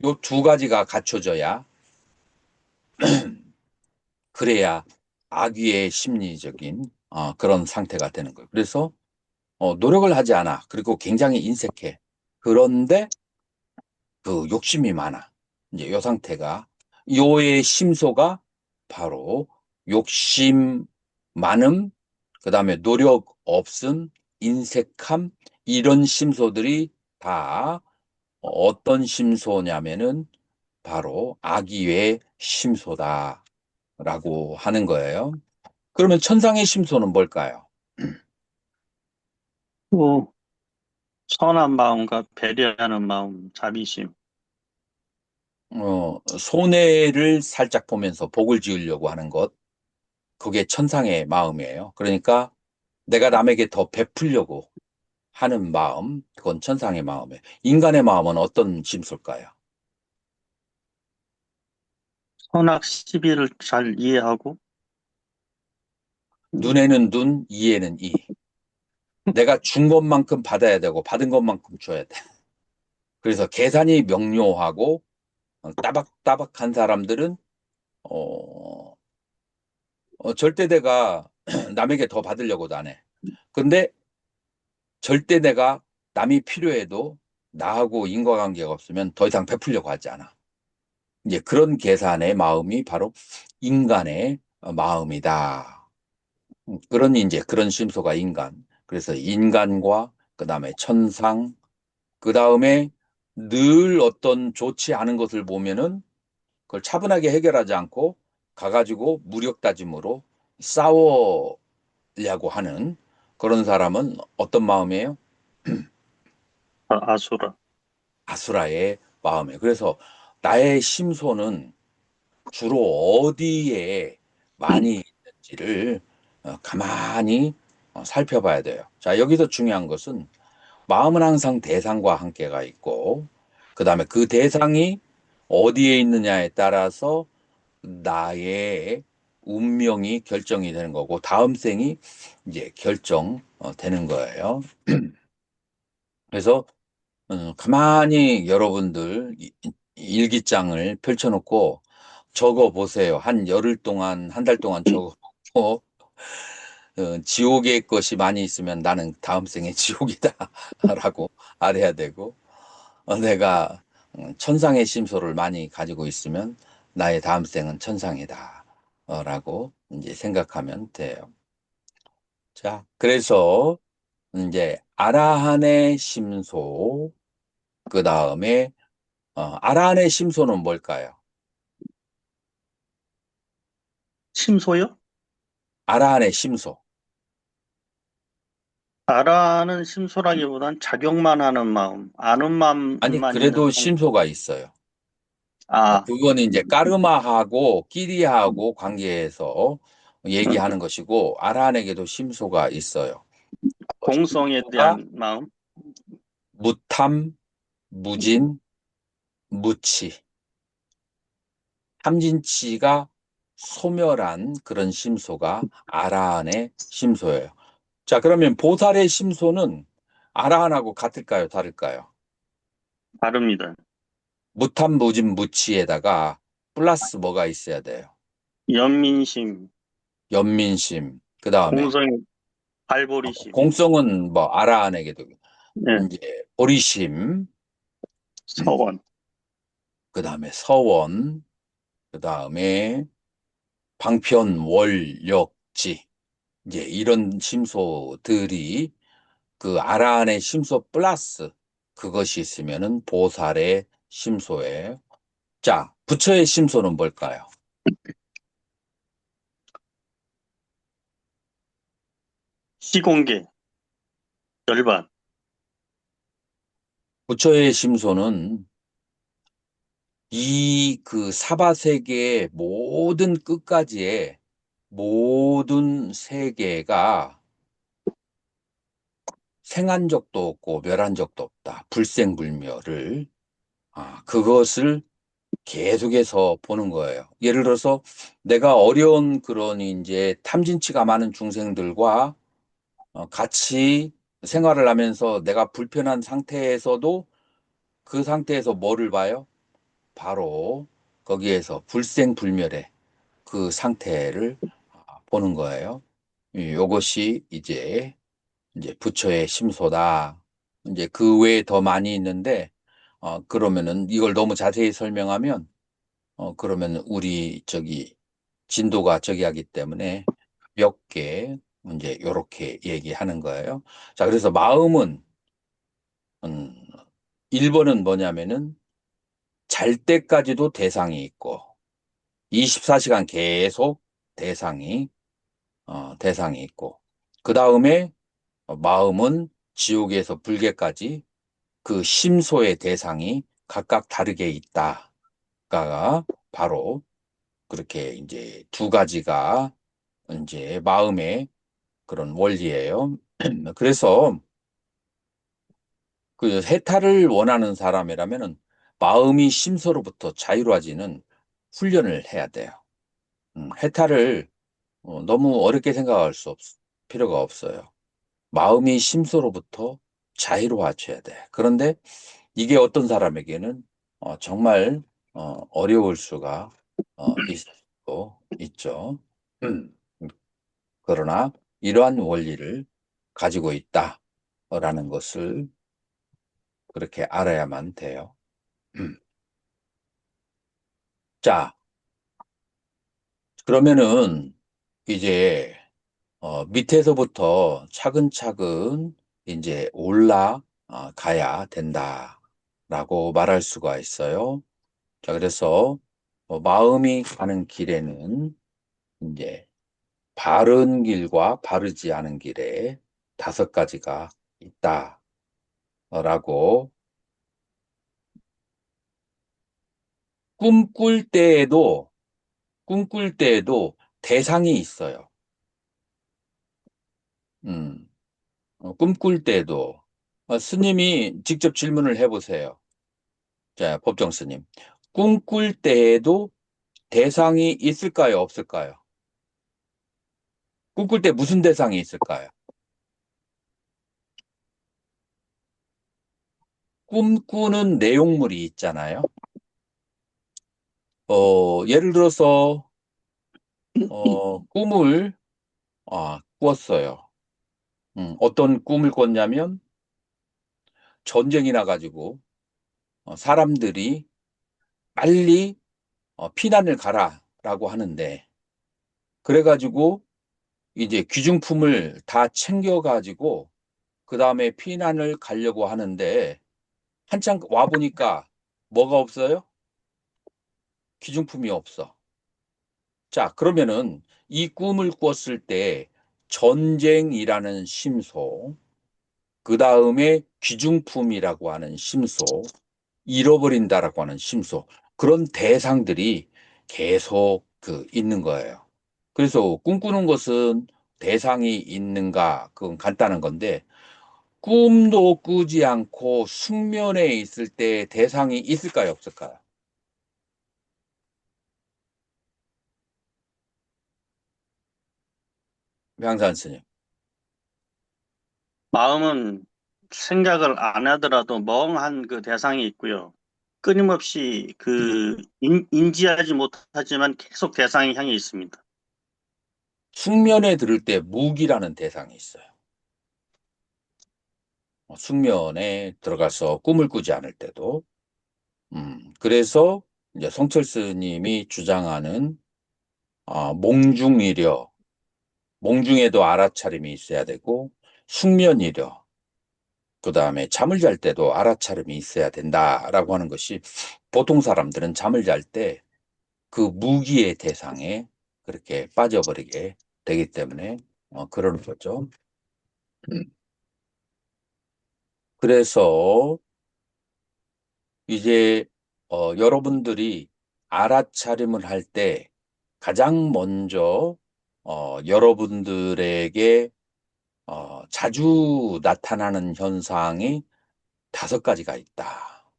요 두 가지가 갖춰져야 그래야 악귀의 심리적인 그런 상태가 되는 거예요. 그래서 노력을 하지 않아. 그리고 굉장히 인색해. 그런데 그 욕심이 많아. 이제 요 상태가 요의 심소가 바로 욕심 많음, 그다음에 노력 없음, 인색함 이런 심소들이 다 어떤 심소냐면은 바로 악의의 심소다라고 하는 거예요. 그러면 천상의 심소는 뭘까요? 또 선한 마음과 배려하는 마음, 자비심. 손해를 살짝 보면서 복을 지으려고 하는 것, 그게 천상의 마음이에요. 그러니까 내가 남에게 더 베풀려고 하는 마음, 그건 천상의 마음이에요. 인간의 마음은 어떤 심소일까요? 선악 시비를 잘 이해하고, 음, 눈에는 눈, 이에는 이. 내가 준 것만큼 받아야 되고 받은 것만큼 줘야 돼. 그래서 계산이 명료하고 따박따박한 사람들은 어, 절대 내가 남에게 더 받으려고도 안 해. 근데 절대 내가 남이 필요해도 나하고 인과관계가 없으면 더 이상 베풀려고 하지 않아. 이제 그런 계산의 마음이 바로 인간의 마음이다. 그런 이제 그런 심소가 인간. 그래서 인간과 그다음에 천상, 그다음에 늘 어떤 좋지 않은 것을 보면은 그걸 차분하게 해결하지 않고 가가지고 무력다짐으로 싸워려고 하는 그런 사람은 어떤 마음이에요? 아수라. 아수라의 마음이에요. 그래서 나의 심소는 주로 어디에 많이 있는지를 가만히 살펴봐야 돼요. 자, 여기서 중요한 것은 마음은 항상 대상과 함께가 있고, 그 다음에 그 대상이 어디에 있느냐에 따라서 나의 운명이 결정이 되는 거고, 다음 생이 이제 결정되는 거예요. 그래서 가만히 여러분들 일기장을 펼쳐놓고 적어 보세요. 한 열흘 동안, 한 달 동안 적어보고, 지옥의 것이 많이 있으면 나는 다음 생에 지옥이다. 라고 알아야 되고, 내가 천상의 심소를 많이 가지고 있으면 나의 다음 생은 천상이다. 라고 이제 생각하면 돼요. 자, 그래서 이제 아라한의 심소, 그 다음에 아라한의 심소는 뭘까요? 심소요? 아라한의 심소. 알아는 심소라기보단 작용만 하는 마음, 아는 아니, 마음만 있는 그래도 상태. 심소가 있어요. 아, 그거는 이제 까르마하고 끼리하고 관계해서 얘기하는 것이고, 아라한에게도 심소가 있어요. 공성에 심소가 대한 마음. 무탐, 무진, 무치. 탐진치가 소멸한 그런 심소가 아라한의 심소예요. 자, 그러면 보살의 심소는 아라한하고 같을까요? 다를까요? 다릅니다. 무탐, 무진, 무치에다가 플러스 뭐가 있어야 돼요? 연민심, 연민심. 그 다음에 공성의 발보리심, 공성은 뭐 아라한에게도 네, 이제 보리심, 서원, 그 다음에 서원, 그 다음에 방편, 월력지. 이제 이런 심소들이 그 아라한의 심소 플러스 그것이 있으면은 보살의 심소예요. 자, 부처의 심소는 뭘까요? 시공계, 열반, 부처의 심소는 이 그 사바세계의 모든 끝까지의 모든 세계가 생한 적도 없고 멸한 적도 없다. 불생불멸을 그것을 계속해서 보는 거예요. 예를 들어서 내가 어려운 그런 이제 탐진치가 많은 중생들과 같이 생활을 하면서 내가 불편한 상태에서도 그 상태에서 뭐를 봐요? 바로 거기에서 불생불멸의 그 상태를 보는 거예요. 이것이 이제 부처의 심소다. 이제 그 외에 더 많이 있는데, 그러면은 이걸 너무 자세히 설명하면, 그러면 우리 진도가 저기 하기 때문에 몇 개, 이제 요렇게 얘기하는 거예요. 자, 그래서 마음은, 음, 1번은 뭐냐면은 잘 때까지도 대상이 있고, 24시간 계속 대상이, 대상이 있고, 그 다음에 마음은 지옥에서 불계까지 그 심소의 대상이 각각 다르게 있다가 바로 그렇게 이제 두 가지가 이제 마음의 그런 원리예요. 그래서 그 해탈을 원하는 사람이라면은 마음이 심소로부터 자유로워지는 훈련을 해야 돼요. 해탈을 너무 어렵게 생각할 필요가 없어요. 마음이 심소로부터 자유로워져야 돼. 그런데 이게 어떤 사람에게는 정말 어려울 수가 있을 수도 있죠. 음. 그러나 이러한 원리를 가지고 있다라는 것을 그렇게 알아야만 돼요. 자, 그러면은 이제 밑에서부터 차근차근 이제 올라가야 된다라고 말할 수가 있어요. 자, 그래서 마음이 가는 길에는 이제 바른 길과 바르지 않은 길에 5가지가 있다라고. 꿈꿀 때에도 꿈꿀 때에도 대상이 있어요. 음, 꿈꿀 때에도 스님이 직접 질문을 해보세요. 자, 법정 스님. 꿈꿀 때에도 대상이 있을까요, 없을까요? 꿈꿀 때 무슨 대상이 있을까요? 꿈꾸는 내용물이 있잖아요. 예를 들어서 꿈을 꾸었어요. 어떤 꿈을 꿨냐면 전쟁이 나가지고 사람들이 빨리 피난을 가라라고 하는데, 그래가지고 이제 귀중품을 다 챙겨가지고 그 다음에 피난을 가려고 하는데 한참 와보니까 뭐가 없어요? 귀중품이 없어. 자, 그러면은 이 꿈을 꿨을 때 전쟁이라는 심소, 그 다음에 귀중품이라고 하는 심소, 잃어버린다라고 하는 심소, 그런 대상들이 계속 있는 거예요. 그래서 꿈꾸는 것은 대상이 있는가? 그건 간단한 건데, 꿈도 꾸지 않고 숙면에 있을 때 대상이 있을까요, 없을까요? 명산 스님. 마음은 생각을 안 하더라도 멍한 그 대상이 있고요. 끊임없이 인지하지 못하지만 계속 대상이 향해 있습니다. 숙면에 들을 때 무기라는 대상이 있어요. 숙면에 들어가서 꿈을 꾸지 않을 때도. 그래서 이제 성철 스님이 주장하는 몽중이려, 몽중에도 알아차림이 있어야 되고, 숙면이려, 그 다음에 잠을 잘 때도 알아차림이 있어야 된다라고 하는 것이, 보통 사람들은 잠을 잘 때 그 무기의 대상에 그렇게 빠져버리게 되기 때문에 그러는 거죠. 그래서 이제 여러분들이 알아차림을 할 때 가장 먼저 여러분들에게 자주 나타나는 현상이 5가지가 있다.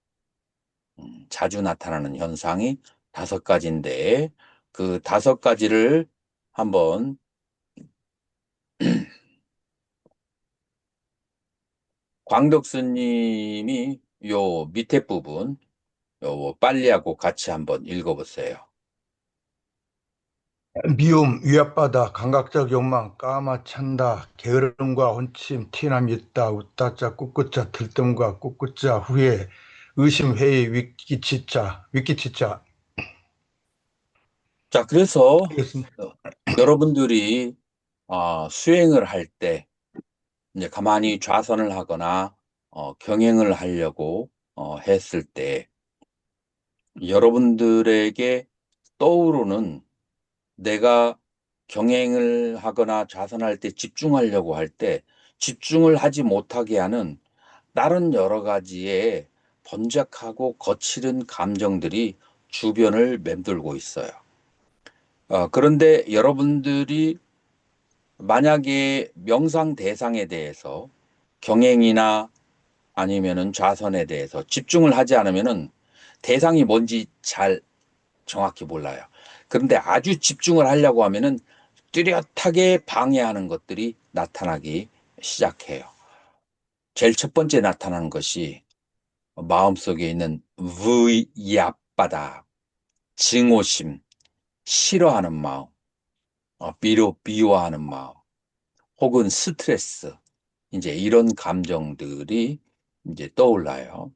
자주 나타나는 현상이 5가지인데 그 5가지를 한번 광덕 스님이 요 밑에 부분 요 빨리하고 같이 한번 읽어보세요. 미움, 위압받아, 감각적 욕망, 까마찬다, 게으름과 혼침, 티남 있다, 웃다자, 꿋꿋자, 들뜸과 꿋꿋자, 후회, 의심, 회의, 위키치자. 자, 그래서 알겠습니다. 여러분들이 수행을 할 때 이제 가만히 좌선을 하거나 경행을 하려고 했을 때 여러분들에게 떠오르는, 내가 경행을 하거나 좌선할 때 집중하려고 할 때 집중을 하지 못하게 하는 다른 여러 가지의 번잡하고 거칠은 감정들이 주변을 맴돌고 있어요. 그런데 여러분들이 만약에 명상 대상에 대해서 경행이나 아니면은 좌선에 대해서 집중을 하지 않으면은 대상이 뭔지 잘 정확히 몰라요. 그런데 아주 집중을 하려고 하면은 뚜렷하게 방해하는 것들이 나타나기 시작해요. 제일 첫 번째 나타나는 것이 마음속에 있는 위압바다, 증오심, 싫어하는 마음, 미워하는 마음, 혹은 스트레스, 이제 이런 감정들이 이제 떠올라요.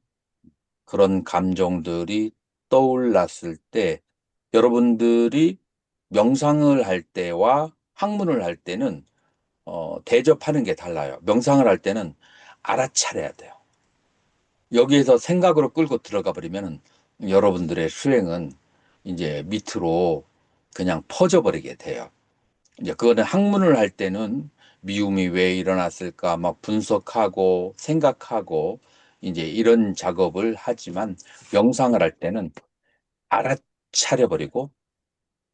그런 감정들이 떠올랐을 때 여러분들이 명상을 할 때와 학문을 할 때는 대접하는 게 달라요. 명상을 할 때는 알아차려야 돼요. 여기에서 생각으로 끌고 들어가 버리면 여러분들의 수행은 이제 밑으로 그냥 퍼져버리게 돼요. 이제 그거는 학문을 할 때는 미움이 왜 일어났을까 막 분석하고 생각하고 이제 이런 작업을 하지만 명상을 할 때는 알아차려버리고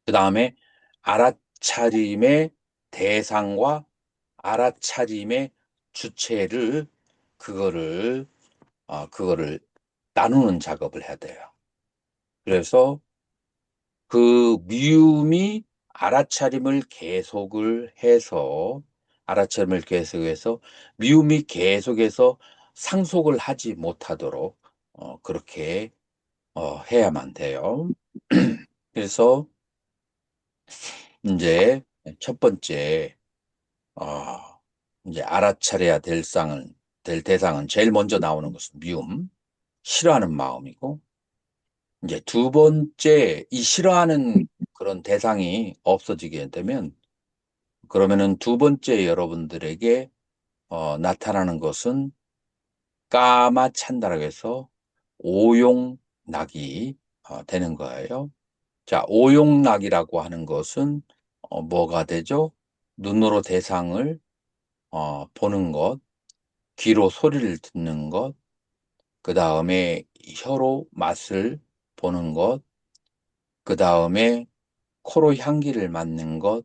그 다음에 알아차림의 대상과 알아차림의 주체를 그거를 그거를 나누는 작업을 해야 돼요. 그래서 그 미움이 알아차림을 계속해서 미움이 계속해서 상속을 하지 못하도록 그렇게 해야만 돼요. 그래서 이제 첫 번째 어, 이제 알아차려야 될 대상은 제일 먼저 나오는 것은 미움, 싫어하는 마음이고 이제 두 번째 이 싫어하는 그런 대상이 없어지게 되면 그러면은 두 번째 여러분들에게 나타나는 것은 까마찬다라고 해서 오용락이 되는 거예요. 자, 오용락이라고 하는 것은 뭐가 되죠? 눈으로 대상을 보는 것, 귀로 소리를 듣는 것, 그 다음에 혀로 맛을 보는 것, 그 다음에 코로 향기를 맡는 것,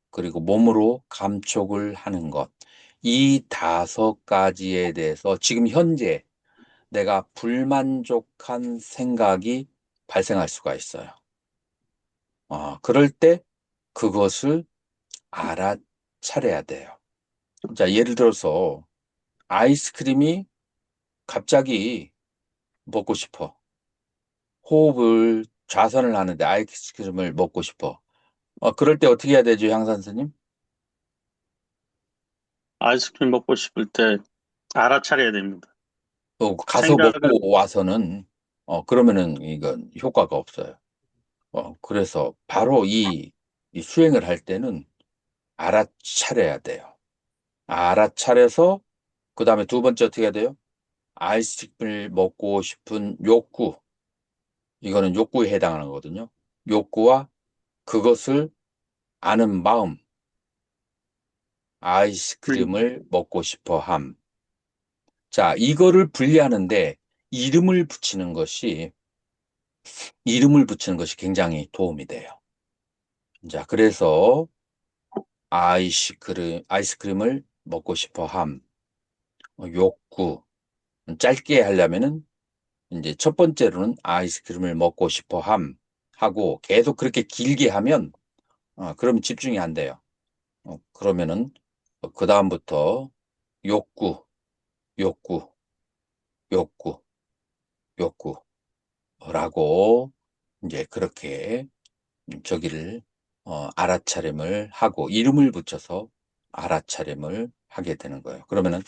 그리고 몸으로 감촉을 하는 것. 이 다섯 가지에 대해서 지금 현재 내가 불만족한 생각이 발생할 수가 있어요. 그럴 때 그것을 알아차려야 돼요. 자, 예를 들어서 아이스크림이 갑자기 먹고 싶어. 호흡을 좌선을 하는데 아이스크림을 먹고 싶어. 그럴 때 어떻게 해야 되죠, 향 선생님? 아이스크림 먹고 싶을 때 알아차려야 됩니다. 가서 생각을 먹고 와서는, 그러면은 이건 효과가 없어요. 그래서 바로 이 수행을 할 때는 알아차려야 돼요. 알아차려서, 그 다음에 두 번째 어떻게 해야 돼요? 아이스크림을 먹고 싶은 욕구. 이거는 욕구에 해당하는 거거든요. 욕구와 그것을 아는 마음. 아이스크림을 먹고 싶어 함. 자, 이거를 분리하는데 이름을 붙이는 것이 굉장히 도움이 돼요. 자, 그래서 아이스크림을 먹고 싶어 함, 욕구. 짧게 하려면은 이제 첫 번째로는 아이스크림을 먹고 싶어 함 하고 계속 그렇게 길게 하면, 그럼 집중이 안 돼요. 그러면은 그 다음부터 욕구, 욕구, 욕구, 욕구라고 이제 그렇게 저기를 알아차림을 하고 이름을 붙여서 알아차림을 하게 되는 거예요. 그러면은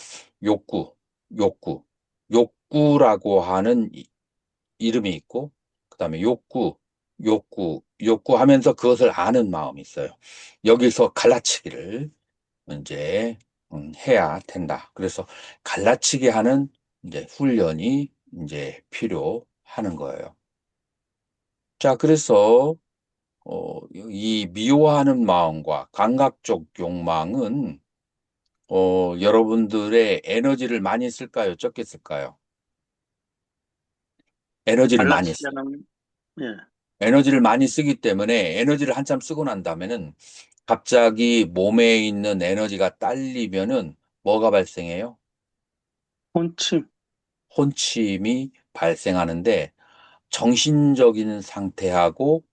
욕구, 욕구, 욕구라고 하는 이름이 있고 그다음에 욕구하면서 그것을 아는 마음이 있어요. 여기서 갈라치기를 이제 해야 된다. 그래서 갈라치기 하는 이제 훈련이 이제 필요하는 거예요. 자, 그래서 이 미워하는 마음과 감각적 욕망은 여러분들의 에너지를 많이 쓸까요? 적게 쓸까요? 에너지를 많이 갈라치기 써요. 하는, 예, 에너지를 많이 쓰기 때문에 에너지를 한참 쓰고 난 다음에는 갑자기 몸에 있는 에너지가 딸리면은 뭐가 발생해요? 혼침, 혼침이 발생하는데 정신적인 상태하고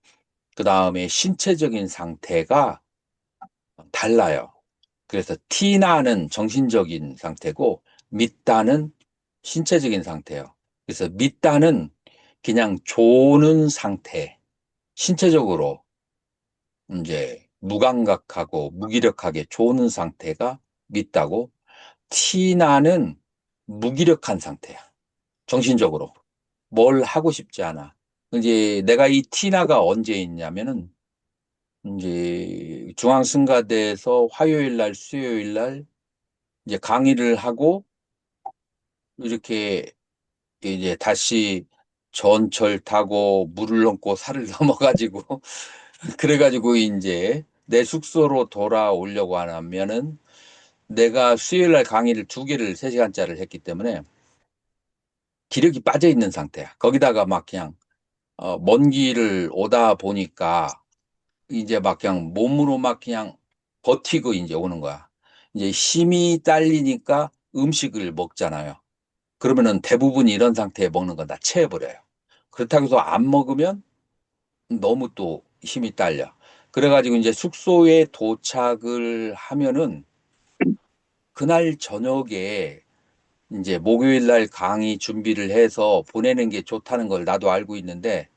그 다음에 신체적인 상태가 달라요. 그래서 티나는 정신적인 상태고 믿다는 신체적인 상태예요. 그래서 믿다는 그냥 조는 상태, 신체적으로 이제 무감각하고 무기력하게 조는 상태가 믿다고, 티나는 무기력한 상태야. 정신적으로. 뭘 하고 싶지 않아. 이제 내가 이 티나가 언제 있냐면은 이제 중앙승가대에서 화요일 날, 수요일 날 이제 강의를 하고 이렇게 이제 다시 전철 타고 물을 넘고 산을 넘어가지고 그래가지고 이제 내 숙소로 돌아오려고 하면은, 내가 수요일 날 강의를 두 개를 3시간짜리를 했기 때문에 기력이 빠져 있는 상태야. 거기다가 막 그냥 먼 길을 오다 보니까 이제 막 그냥 몸으로 막 그냥 버티고 이제 오는 거야. 이제 힘이 딸리니까 음식을 먹잖아요. 그러면은 대부분 이런 상태에 먹는 건 다 체해버려요. 그렇다고 해서 안 먹으면 너무 또 힘이 딸려. 그래가지고 이제 숙소에 도착을 하면은 그날 저녁에 이제 목요일 날 강의 준비를 해서 보내는 게 좋다는 걸 나도 알고 있는데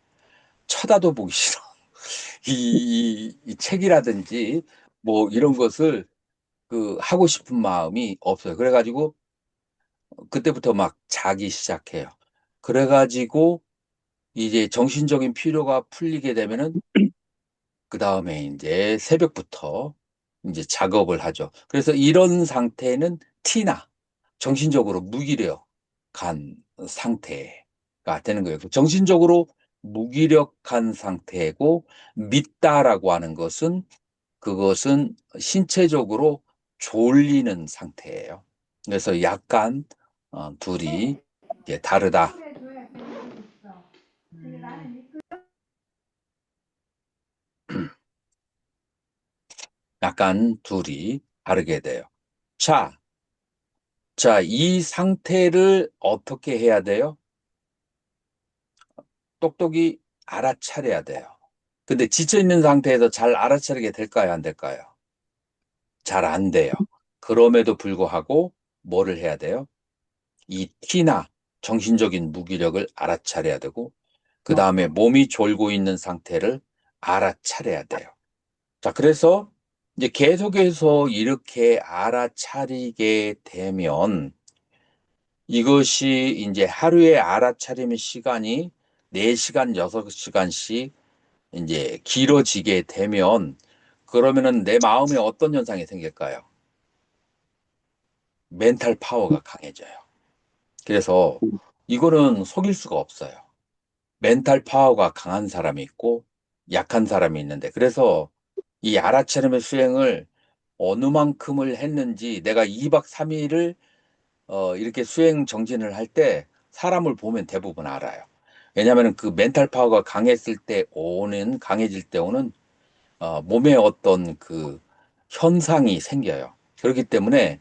쳐다도 보기 싫어. 이 책이라든지 뭐 이런 것을 하고 싶은 마음이 없어요. 그래가지고 그때부터 막 자기 시작해요. 그래가지고 이제 정신적인 피로가 풀리게 되면은 그 다음에 이제 새벽부터 이제 작업을 하죠. 그래서 이런 상태는 티나 정신적으로 무기력한 상태가 되는 거예요. 정신적으로 무기력한 상태고, 믿다라고 하는 것은 그것은 신체적으로 졸리는 상태예요. 그래서 약간 둘이 이제 다르다. 약간 둘이 다르게 돼요. 자, 이 상태를 어떻게 해야 돼요? 똑똑히 알아차려야 돼요. 근데 지쳐있는 상태에서 잘 알아차리게 될까요? 안 될까요? 잘 안 돼요. 그럼에도 불구하고 뭐를 해야 돼요? 이 티나 정신적인 무기력을 알아차려야 되고, 그 다음에 몸이 졸고 있는 상태를 알아차려야 돼요. 자, 그래서 이제 계속해서 이렇게 알아차리게 되면 이것이 이제 하루에 알아차리는 시간이 4시간, 6시간씩 이제 길어지게 되면, 그러면은 내 마음에 어떤 현상이 생길까요? 멘탈 파워가 강해져요. 그래서 이거는 속일 수가 없어요. 멘탈 파워가 강한 사람이 있고 약한 사람이 있는데, 그래서 이 알아차림의 수행을 어느 만큼을 했는지 내가 2박 3일을 이렇게 수행 정진을 할 때 사람을 보면 대부분 알아요. 왜냐하면 그 멘탈 파워가 강해질 때 오는 몸에 어떤 그 현상이 생겨요. 그렇기 때문에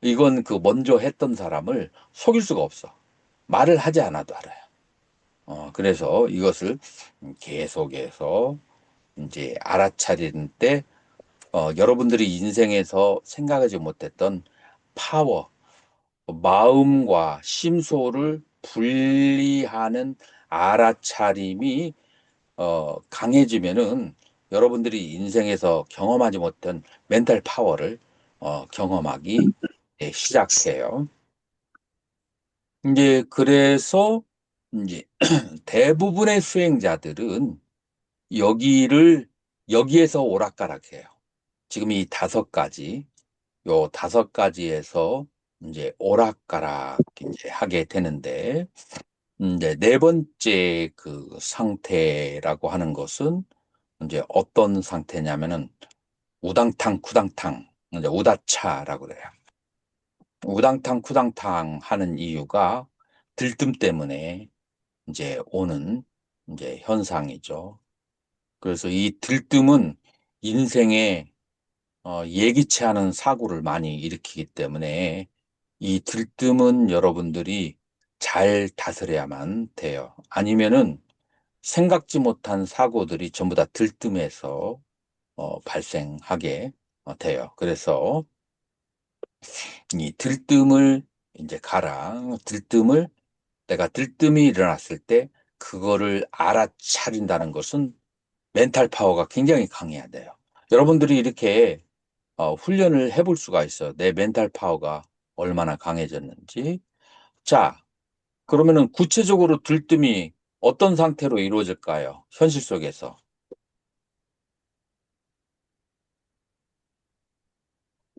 이건 먼저 했던 사람을 속일 수가 없어. 말을 하지 않아도 알아요. 그래서 이것을 계속해서 이제 알아차리는 때 여러분들이 인생에서 생각하지 못했던 파워, 마음과 심소를 분리하는 알아차림이 강해지면은 여러분들이 인생에서 경험하지 못한 멘탈 파워를 경험하기 시작해요. 이제 그래서 이제 대부분의 수행자들은 여기에서 오락가락해요. 지금 이 5가지, 요 5가지에서 이제 오락가락 이제 하게 되는데, 이제 4번째 그 상태라고 하는 것은 이제 어떤 상태냐면은 우당탕 쿠당탕, 이제 우다차라고 그래요. 우당탕 쿠당탕 하는 이유가 들뜸 때문에 이제 오는 이제 현상이죠. 그래서 이 들뜸은 인생에 예기치 않은 사고를 많이 일으키기 때문에 이 들뜸은 여러분들이 잘 다스려야만 돼요. 아니면은 생각지 못한 사고들이 전부 다 들뜸에서 발생하게 돼요. 그래서 이 들뜸을 이제 가라. 내가 들뜸이 일어났을 때 그거를 알아차린다는 것은 멘탈 파워가 굉장히 강해야 돼요. 여러분들이 이렇게 훈련을 해볼 수가 있어요. 내 멘탈 파워가 얼마나 강해졌는지. 자, 그러면은 구체적으로 들뜸이 어떤 상태로 이루어질까요? 현실 속에서.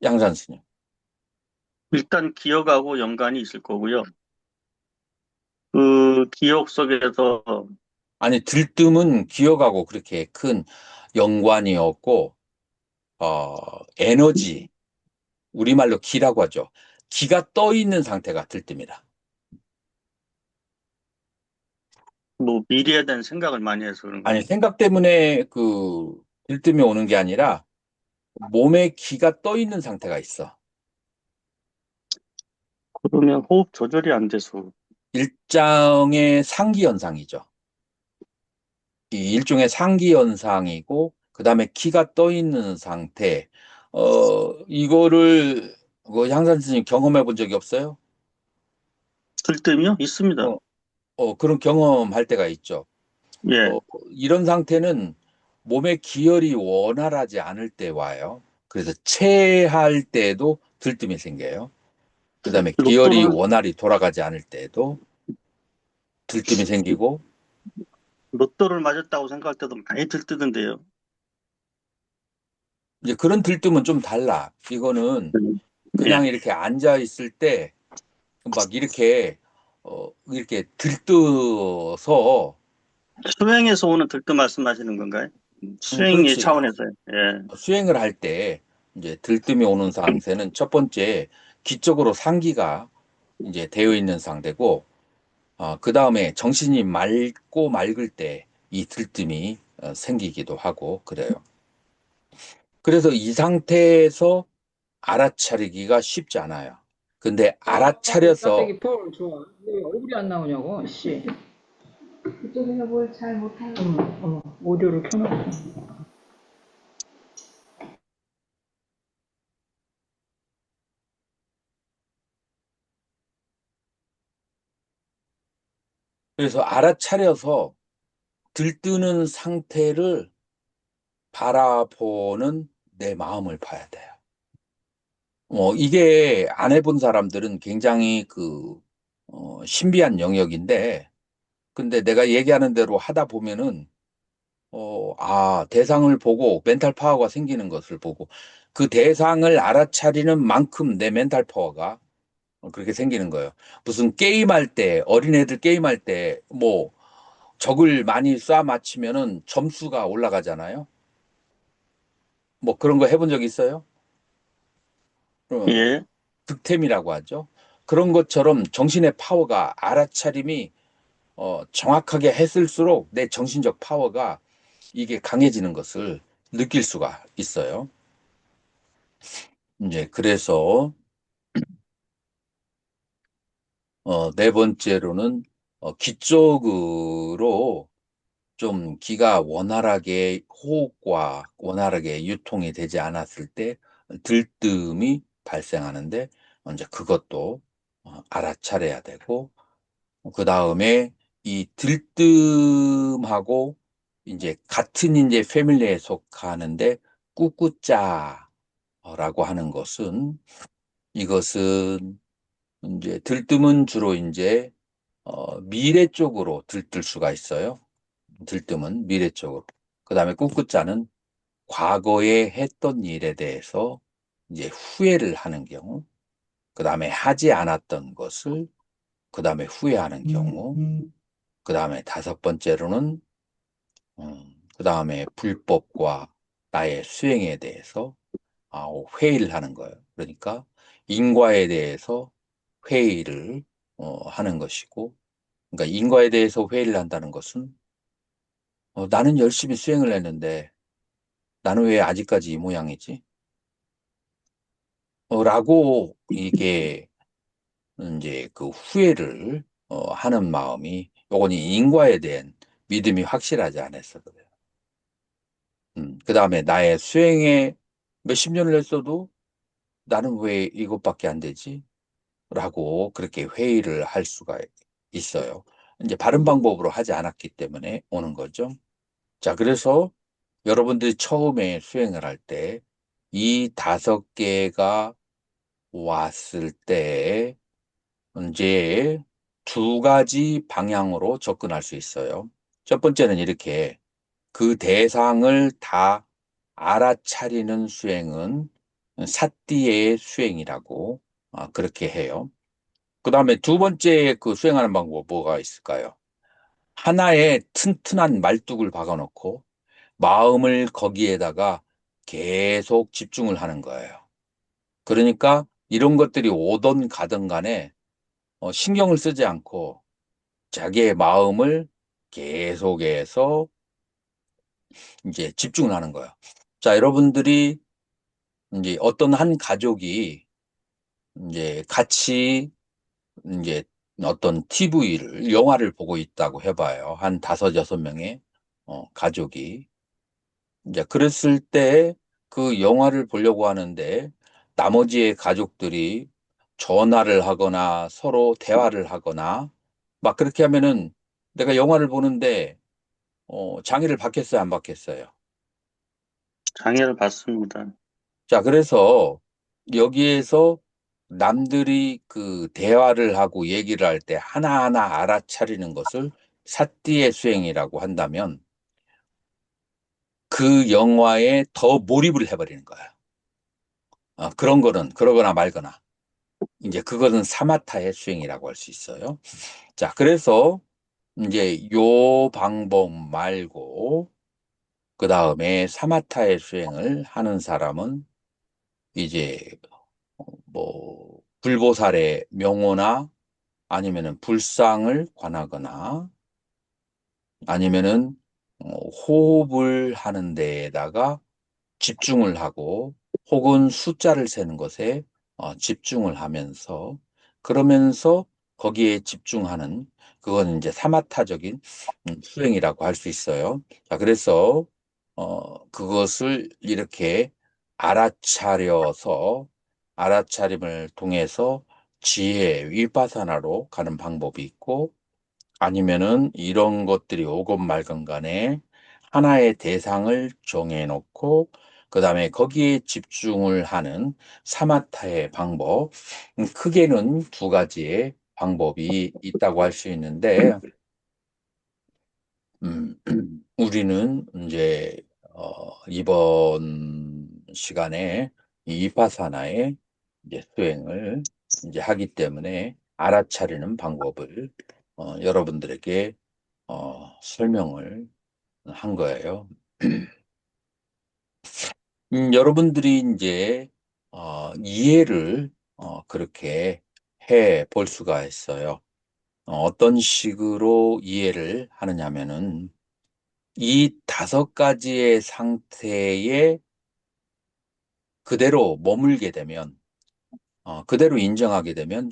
양산스님. 일단 기억하고 연관이 있을 거고요. 그 기억 속에서 아니, 들뜸은 기억하고 그렇게 큰 연관이 없고, 에너지, 우리말로 기라고 하죠. 기가 떠 있는 상태가 들뜸이다. 뭐 미래에 대한 생각을 많이 해서 그런 아니, 겁니다. 생각 때문에 그 들뜸이 오는 게 아니라 몸에 기가 떠 있는 상태가 있어. 그러면 호흡 조절이 안 돼서 일종의 상기 현상이죠. 이 일종의 상기 현상이고, 그 다음에 기가 떠 있는 상태. 이거를 향산 스님 경험해 본 적이 없어요? 들뜸이요? 있습니다. 어, 그런 경험할 때가 있죠. 예. 이런 상태는 몸의 기혈이 원활하지 않을 때 와요. 그래서 체할 때도 들뜸이 생겨요. 그 다음에 기혈이 로또를 원활히 돌아가지 않을 때도 들뜸이 생기고, 로또를 맞았다고 생각할 때도 많이 들뜨던데요. 이제 그런 들뜸은 좀 달라. 이거는 예. 그냥 이렇게 앉아 있을 때 막 이렇게 들떠서, 수행에서 오는 들뜸 말씀하시는 건가요? 수행의 그렇지. 차원에서요. 예. 수행을 할 때 이제 들뜸이 오는 상태는 첫 번째 기적으로 상기가 이제 되어 있는 상태고, 그 다음에 정신이 맑고 맑을 때 이 들뜸이 생기기도 하고 그래요. 그래서 이 상태에서 알아차리기가 쉽지 않아요. 근데 알아차려서, 깜짝이 폴 좋아. 왜 얼굴이 안 나오냐고, 씨. 그쪽에서 뭘 잘 못하는. 어머, 오디오를 켜놓고. 그래서 알아차려서 들뜨는 상태를 바라보는 내 마음을 봐야 돼요. 이게 안 해본 사람들은 굉장히 신비한 영역인데, 근데 내가 얘기하는 대로 하다 보면은, 대상을 보고 멘탈 파워가 생기는 것을 보고, 그 대상을 알아차리는 만큼 내 멘탈 파워가 그렇게 생기는 거예요. 무슨 게임할 때, 어린애들 게임할 때, 적을 많이 쏴 맞히면은 점수가 올라가잖아요. 뭐 그런 거 해본 적 있어요? 어, 예. 득템이라고 하죠. 그런 것처럼 정신의 파워가 알아차림이 정확하게 했을수록 내 정신적 파워가 이게 강해지는 것을 느낄 수가 있어요. 이제 그래서 네 번째로는 기적으로 좀 기가 원활하게 호흡과 원활하게 유통이 되지 않았을 때 들뜸이 발생하는데 이제 그것도 알아차려야 되고 그 다음에 이 들뜸하고 이제 같은 이제 패밀리에 속하는데 꾸꾸짜라고 하는 것은 이것은 이제 들뜸은 주로 이제 미래 쪽으로 들뜰 수가 있어요. 들뜸은 미래 쪽으로. 그 다음에 꾸꾸짜는 과거에 했던 일에 대해서 이제 후회를 하는 경우, 그 다음에 하지 않았던 것을 그 다음에 후회하는 경우, 그 다음에 다섯 번째로는 그 다음에 불법과 나의 수행에 대해서 회의를 하는 거예요. 그러니까 인과에 대해서 회의를 하는 것이고, 그러니까 인과에 대해서 회의를 한다는 것은 나는 열심히 수행을 했는데 나는 왜 아직까지 이 모양이지? 라고 이게 이제 그 후회를 하는 마음이 요건 인과에 대한 믿음이 확실하지 않아서 그래요. 그 다음에 나의 수행에 몇십 년을 했어도 나는 왜 이것밖에 안 되지? 라고 그렇게 회의를 할 수가 있어요. 이제 바른 방법으로 하지 않았기 때문에 오는 거죠. 자, 그래서 여러분들이 처음에 수행을 할 때 이 5개가 왔을 때 이제 2가지 방향으로 접근할 수 있어요. 첫 번째는 이렇게 그 대상을 다 알아차리는 수행은 사띠의 수행이라고 그렇게 해요. 그 다음에 두 번째 그 수행하는 방법 뭐가 있을까요? 하나의 튼튼한 말뚝을 박아놓고 마음을 거기에다가 계속 집중을 하는 거예요. 그러니까 이런 것들이 오던 가든 간에 신경을 쓰지 않고 자기의 마음을 계속해서 이제 집중을 하는 거예요. 자, 여러분들이 이제 어떤 한 가족이 이제 같이 이제 어떤 TV를, 영화를 보고 있다고 해봐요. 한 5, 6명의 가족이. 이제 그랬을 때 그 영화를 보려고 하는데 나머지의 가족들이 전화를 하거나 서로 대화를 하거나 막 그렇게 하면은 내가 영화를 보는데 장애를 받겠어요, 안 받겠어요? 장애를 받습니다. 자, 그래서 여기에서 남들이 그 대화를 하고 얘기를 할 때 하나하나 알아차리는 것을 사띠의 수행이라고 한다면 그 영화에 더 몰입을 해버리는 거예요. 그런 거는 그러거나 말거나 이제 그거는 사마타의 수행이라고 할 수 있어요. 자, 그래서 이제 요 방법 말고 그 다음에 사마타의 수행을 하는 사람은 이제 불보살의 명호나 아니면은 불상을 관하거나 아니면은 호흡을 하는 데에다가 집중을 하고 혹은 숫자를 세는 것에 집중을 하면서 그러면서 거기에 집중하는 그건 이제 사마타적인 수행이라고 할 수 있어요. 자, 그래서 그것을 이렇게 알아차려서 알아차림을 통해서 지혜, 위파사나로 가는 방법이 있고 아니면은 이런 것들이 오건 말건 간에 하나의 대상을 정해놓고 그다음에 거기에 집중을 하는 사마타의 방법, 크게는 2가지의 방법이 있다고 할 수 있는데 음, 우리는 이제 이번 시간에 이 위파사나의 이제 수행을 이제 하기 때문에 알아차리는 방법을 여러분들에게 설명을 한 거예요. 여러분들이 이제 이해를 그렇게 해 볼 수가 있어요. 어떤 식으로 이해를 하느냐면은 이 5가지의 상태에 그대로 머물게 되면, 그대로 인정하게 되면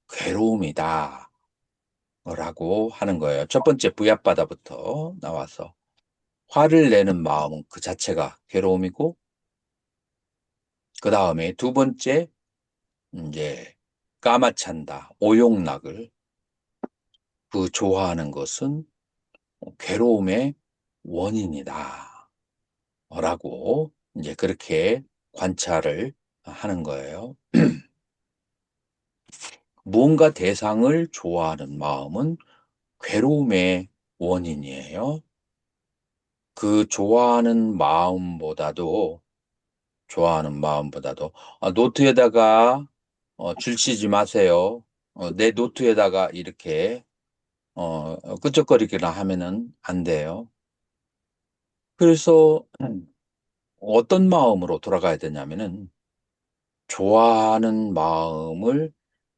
괴로움이다. 라고 하는 거예요. 첫 번째 부얏바다부터 나와서 화를 내는 마음은 그 자체가 괴로움이고, 그 다음에 2번째, 이제 까마찬다, 오용락을 그 좋아하는 것은 괴로움의 원인이다. 라고 이제 그렇게 관찰을 하는 거예요. 무언가 대상을 좋아하는 마음은 괴로움의 원인이에요. 그 좋아하는 마음보다도, 노트에다가, 줄치지 마세요. 내 노트에다가 이렇게, 끄적거리기나 하면은 안 돼요. 그래서, 어떤 마음으로 돌아가야 되냐면은, 좋아하는 마음을,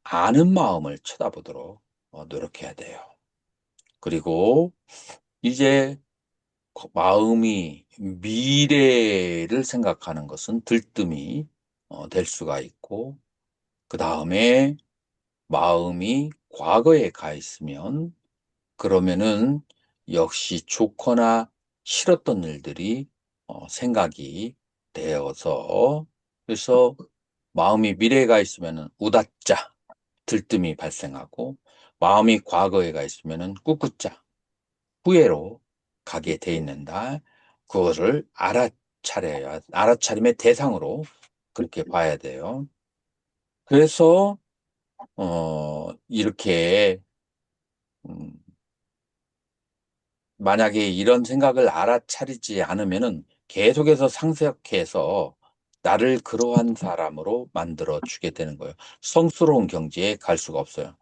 아는 마음을 쳐다보도록 노력해야 돼요. 그리고 이제 마음이 미래를 생각하는 것은 들뜸이 될 수가 있고, 그 다음에 마음이 과거에 가 있으면, 그러면은 역시 좋거나 싫었던 일들이 생각이 되어서, 그래서 마음이 미래에 있으면은 우다짜, 들뜸이 발생하고, 마음이 과거에 있으면은 꿋꿋자, 후회로 가게 돼 있는다. 그거를 알아차려야, 알아차림의 대상으로 그렇게 봐야 돼요. 그래서, 이렇게, 음, 만약에 이런 생각을 알아차리지 않으면은 계속해서 상쇄해서 나를 그러한 사람으로 만들어 주게 되는 거예요. 성스러운 경지에 갈 수가 없어요.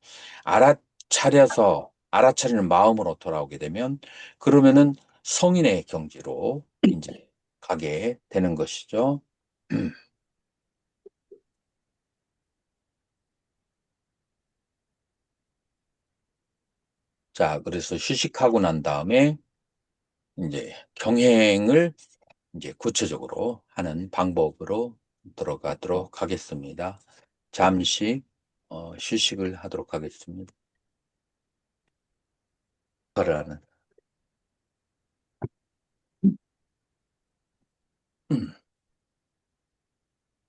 알아차리는 마음으로 돌아오게 되면 그러면은 성인의 경지로 이제 가게 되는 것이죠. 자, 그래서 휴식하고 난 다음에 이제 경행을 이제 구체적으로 하는 방법으로 들어가도록 하겠습니다. 잠시 휴식을 하도록 하겠습니다. 하는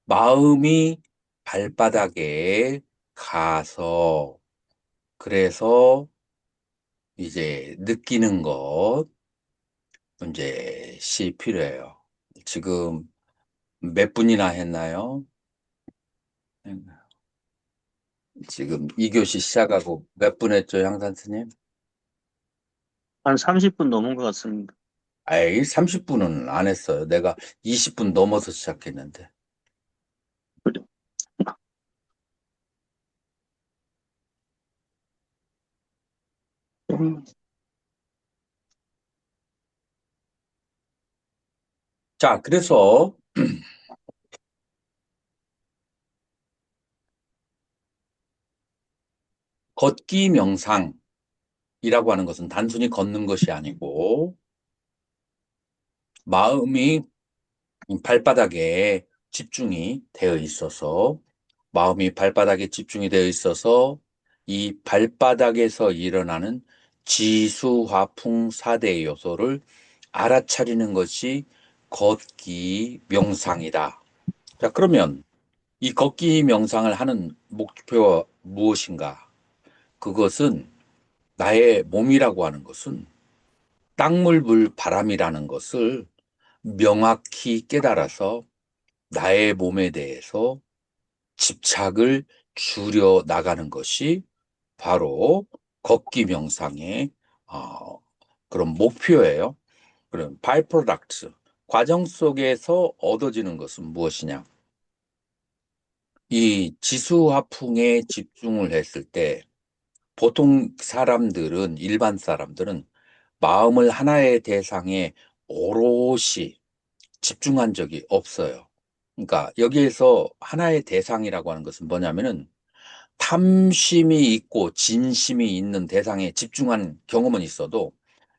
마음이 발바닥에 가서 그래서 이제 느끼는 것 이제 시 필요해요. 지금 몇 분이나 했나요? 지금 2교시 시작하고 몇 분 했죠, 양산 스님? 한 30분 넘은 것 같습니다. 아이, 30분은 안 했어요. 내가 20분 넘어서 시작했는데. 음, 자, 그래서 걷기 명상이라고 하는 것은 단순히 걷는 것이 아니고 마음이 발바닥에 집중이 되어 있어서 마음이 발바닥에 집중이 되어 있어서 이 발바닥에서 일어나는 지수화풍 4대 요소를 알아차리는 것이 걷기 명상이다. 자, 그러면 이 걷기 명상을 하는 목표가 무엇인가? 그것은 나의 몸이라고 하는 것은 땅물, 불, 바람이라는 것을 명확히 깨달아서 나의 몸에 대해서 집착을 줄여 나가는 것이 바로 걷기 명상의 그런 목표예요. 그럼 바이프로덕트 과정 속에서 얻어지는 것은 무엇이냐? 이 지수화풍에 집중을 했을 때 보통 사람들은 일반 사람들은 마음을 하나의 대상에 오롯이 집중한 적이 없어요. 그러니까 여기에서 하나의 대상이라고 하는 것은 뭐냐면은 탐심이 있고 진심이 있는 대상에 집중한 경험은 있어도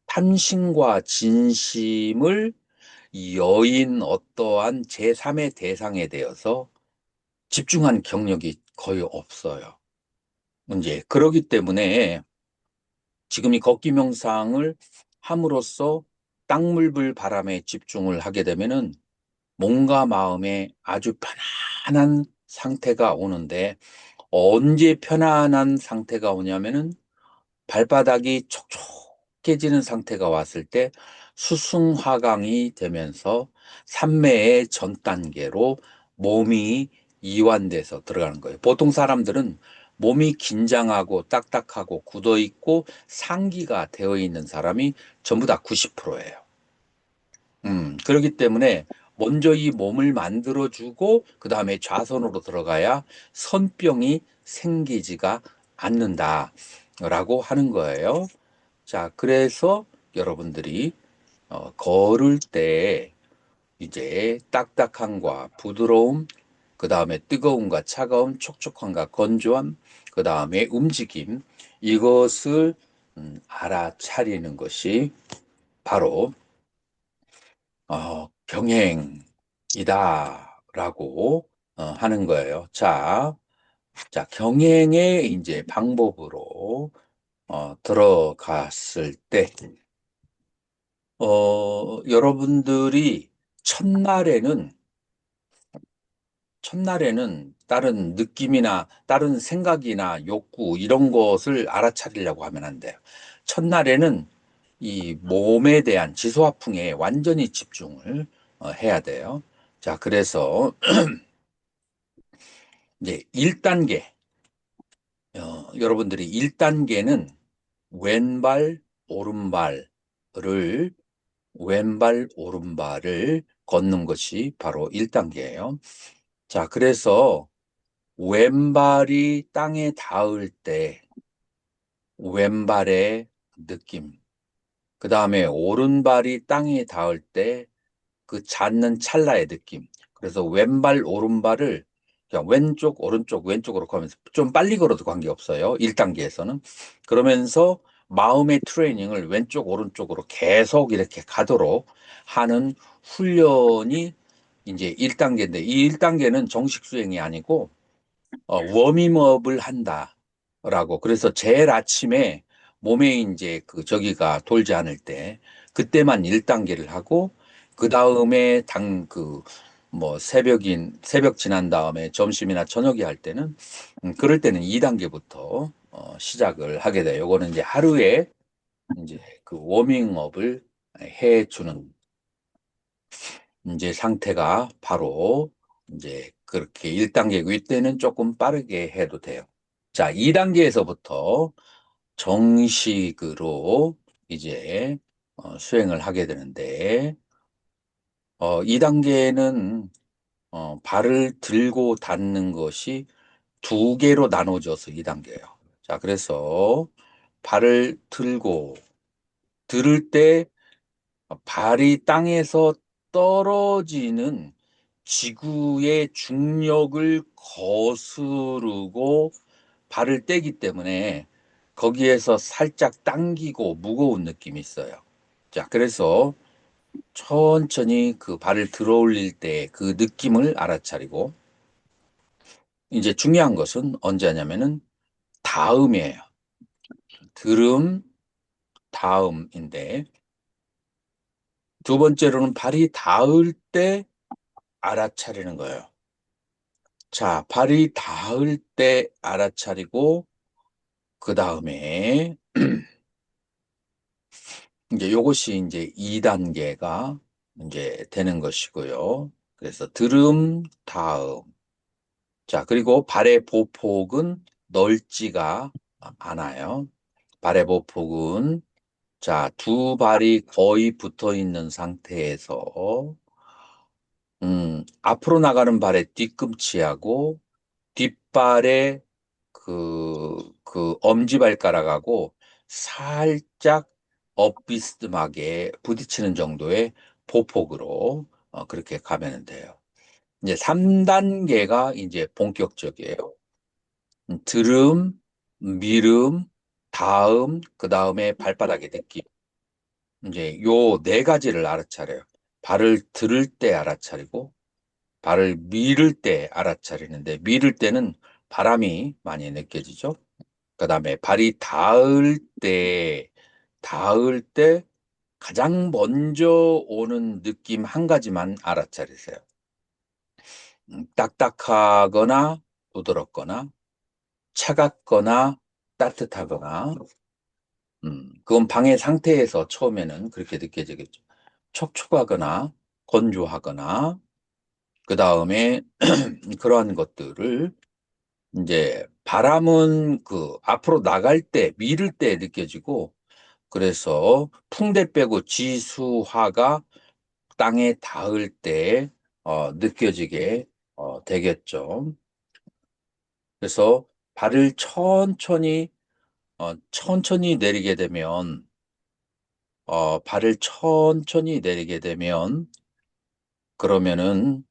탐심과 진심을 여인 어떠한 제3의 대상에 대해서 집중한 경력이 거의 없어요. 이제 그러기 때문에 지금 이 걷기 명상을 함으로써 땅물불 바람에 집중을 하게 되면은 몸과 마음에 아주 편안한 상태가 오는데 언제 편안한 상태가 오냐면은 발바닥이 촉촉해지는 상태가 왔을 때 수승화강이 되면서 삼매의 전 단계로 몸이 이완돼서 들어가는 거예요. 보통 사람들은 몸이 긴장하고 딱딱하고 굳어 있고 상기가 되어 있는 사람이 전부 다 90%예요. 그렇기 때문에 먼저 이 몸을 만들어주고 그 다음에 좌선으로 들어가야 선병이 생기지가 않는다라고 하는 거예요. 자, 그래서 여러분들이 걸을 때 이제 딱딱함과 부드러움, 그 다음에 뜨거움과 차가움, 촉촉함과 건조함, 그 다음에 움직임, 이것을 알아차리는 것이 바로 경행이다라고 하는 거예요. 자, 경행의 이제 방법으로 들어갔을 때, 여러분들이 첫날에는 첫날에는 다른 느낌이나 다른 생각이나 욕구 이런 것을 알아차리려고 하면 안 돼요. 첫날에는 이 몸에 대한 지소화풍에 완전히 집중을 해야 돼요. 자, 그래서 이제 1단계, 여러분들이 1단계는 왼발, 오른발을, 왼발, 오른발을 걷는 것이 바로 1단계예요. 자, 그래서 왼발이 땅에 닿을 때 왼발의 느낌, 그 다음에 오른발이 땅에 닿을 때 그 닿는 찰나의 느낌. 그래서 왼발, 오른발을 그냥 왼쪽, 오른쪽, 왼쪽으로 가면서 좀 빨리 걸어도 관계없어요. 1단계에서는. 그러면서 마음의 트레이닝을 왼쪽, 오른쪽으로 계속 이렇게 가도록 하는 훈련이 이제 1단계인데, 이 1단계는 정식 수행이 아니고 워밍업을 한다라고. 그래서 제일 아침에 몸에 이제 그 저기가 돌지 않을 때 그때만 1단계를 하고, 그 다음에 뭐 새벽 지난 다음에 점심이나 저녁에 할 때는 그럴 때는 2단계부터 시작을 하게 돼요. 요거는 이제 하루에 이제 그 워밍업을 해 주는 이제 상태가 바로 이제 그렇게 1단계고, 이때는 조금 빠르게 해도 돼요. 자, 2단계에서부터 정식으로 이제 수행을 하게 되는데, 2단계는 발을 들고 닿는 것이 2개로 나눠져서 2단계예요. 자, 그래서 발을 들을 때 발이 땅에서 떨어지는 지구의 중력을 거스르고 발을 떼기 때문에 거기에서 살짝 당기고 무거운 느낌이 있어요. 자, 그래서 천천히 그 발을 들어 올릴 때 그 느낌을 알아차리고, 이제 중요한 것은 언제 하냐면은 다음이에요. 들음, 다음인데, 두 번째로는 발이 닿을 때 알아차리는 거예요. 자, 발이 닿을 때 알아차리고, 그 다음에 이제 요것이 이제 2단계가 이제 되는 것이고요. 그래서 들음, 다음. 자, 그리고 발의 보폭은 넓지가 않아요. 발의 보폭은, 자, 두 발이 거의 붙어 있는 상태에서 앞으로 나가는 발의 뒤꿈치하고 뒷발의 그 엄지발가락하고 살짝 엇비스듬하게 부딪히는 정도의 보폭으로 그렇게 가면 돼요. 이제 3단계가 이제 본격적이에요. 들음, 미름, 다음, 그 다음에 발바닥의 느낌. 이제 요 4가지를 알아차려요. 발을 들을 때 알아차리고, 발을 밀을 때 알아차리는데, 밀을 때는 바람이 많이 느껴지죠. 그 다음에 발이 닿을 때 가장 먼저 오는 느낌 한 가지만 알아차리세요. 딱딱하거나 부드럽거나 차갑거나 따뜻하거나, 그건 방의 상태에서 처음에는 그렇게 느껴지겠죠. 촉촉하거나 건조하거나, 그 다음에 그러한 것들을 이제 바람은 그 앞으로 나갈 때, 밀을 때 느껴지고, 그래서 풍대 빼고 지수화가 땅에 닿을 때 느껴지게 되겠죠. 그래서 발을 천천히 내리게 되면, 발을 천천히 내리게 되면, 그러면은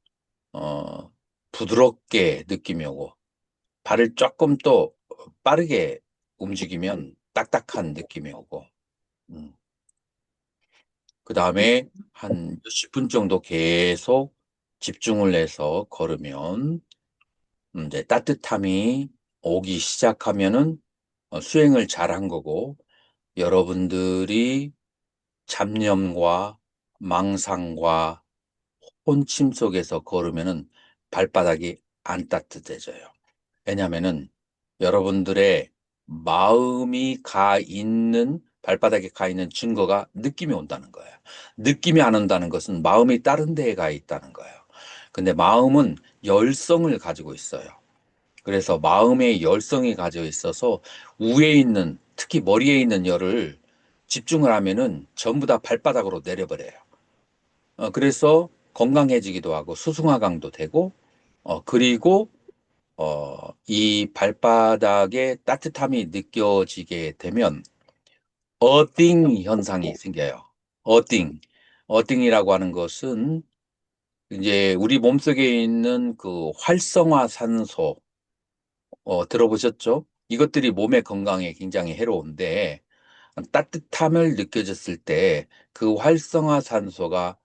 부드럽게 느낌이 오고, 발을 조금 또 빠르게 움직이면 딱딱한 느낌이 오고, 음. 그 다음에 한 몇십 분 정도 계속 집중을 해서 걸으면 이제 따뜻함이 오기 시작하면은 수행을 잘한 거고, 여러분들이 잡념과 망상과 혼침 속에서 걸으면은 발바닥이 안 따뜻해져요. 왜냐하면은 여러분들의 마음이 발바닥에 가 있는 증거가 느낌이 온다는 거예요. 느낌이 안 온다는 것은 마음이 다른 데에 가 있다는 거예요. 근데 마음은 열성을 가지고 있어요. 그래서 마음의 열성이 가지고 있어서 위에 있는, 특히 머리에 있는 열을 집중을 하면은 전부 다 발바닥으로 내려버려요. 그래서 건강해지기도 하고 수승화강도 되고, 그리고 이 발바닥에 따뜻함이 느껴지게 되면 어띵 현상이 생겨요. 어띵. 어띵이라고 하는 것은 이제 우리 몸속에 있는 그 활성화 산소, 들어보셨죠? 이것들이 몸의 건강에 굉장히 해로운데 따뜻함을 느껴졌을 때 그 활성화 산소가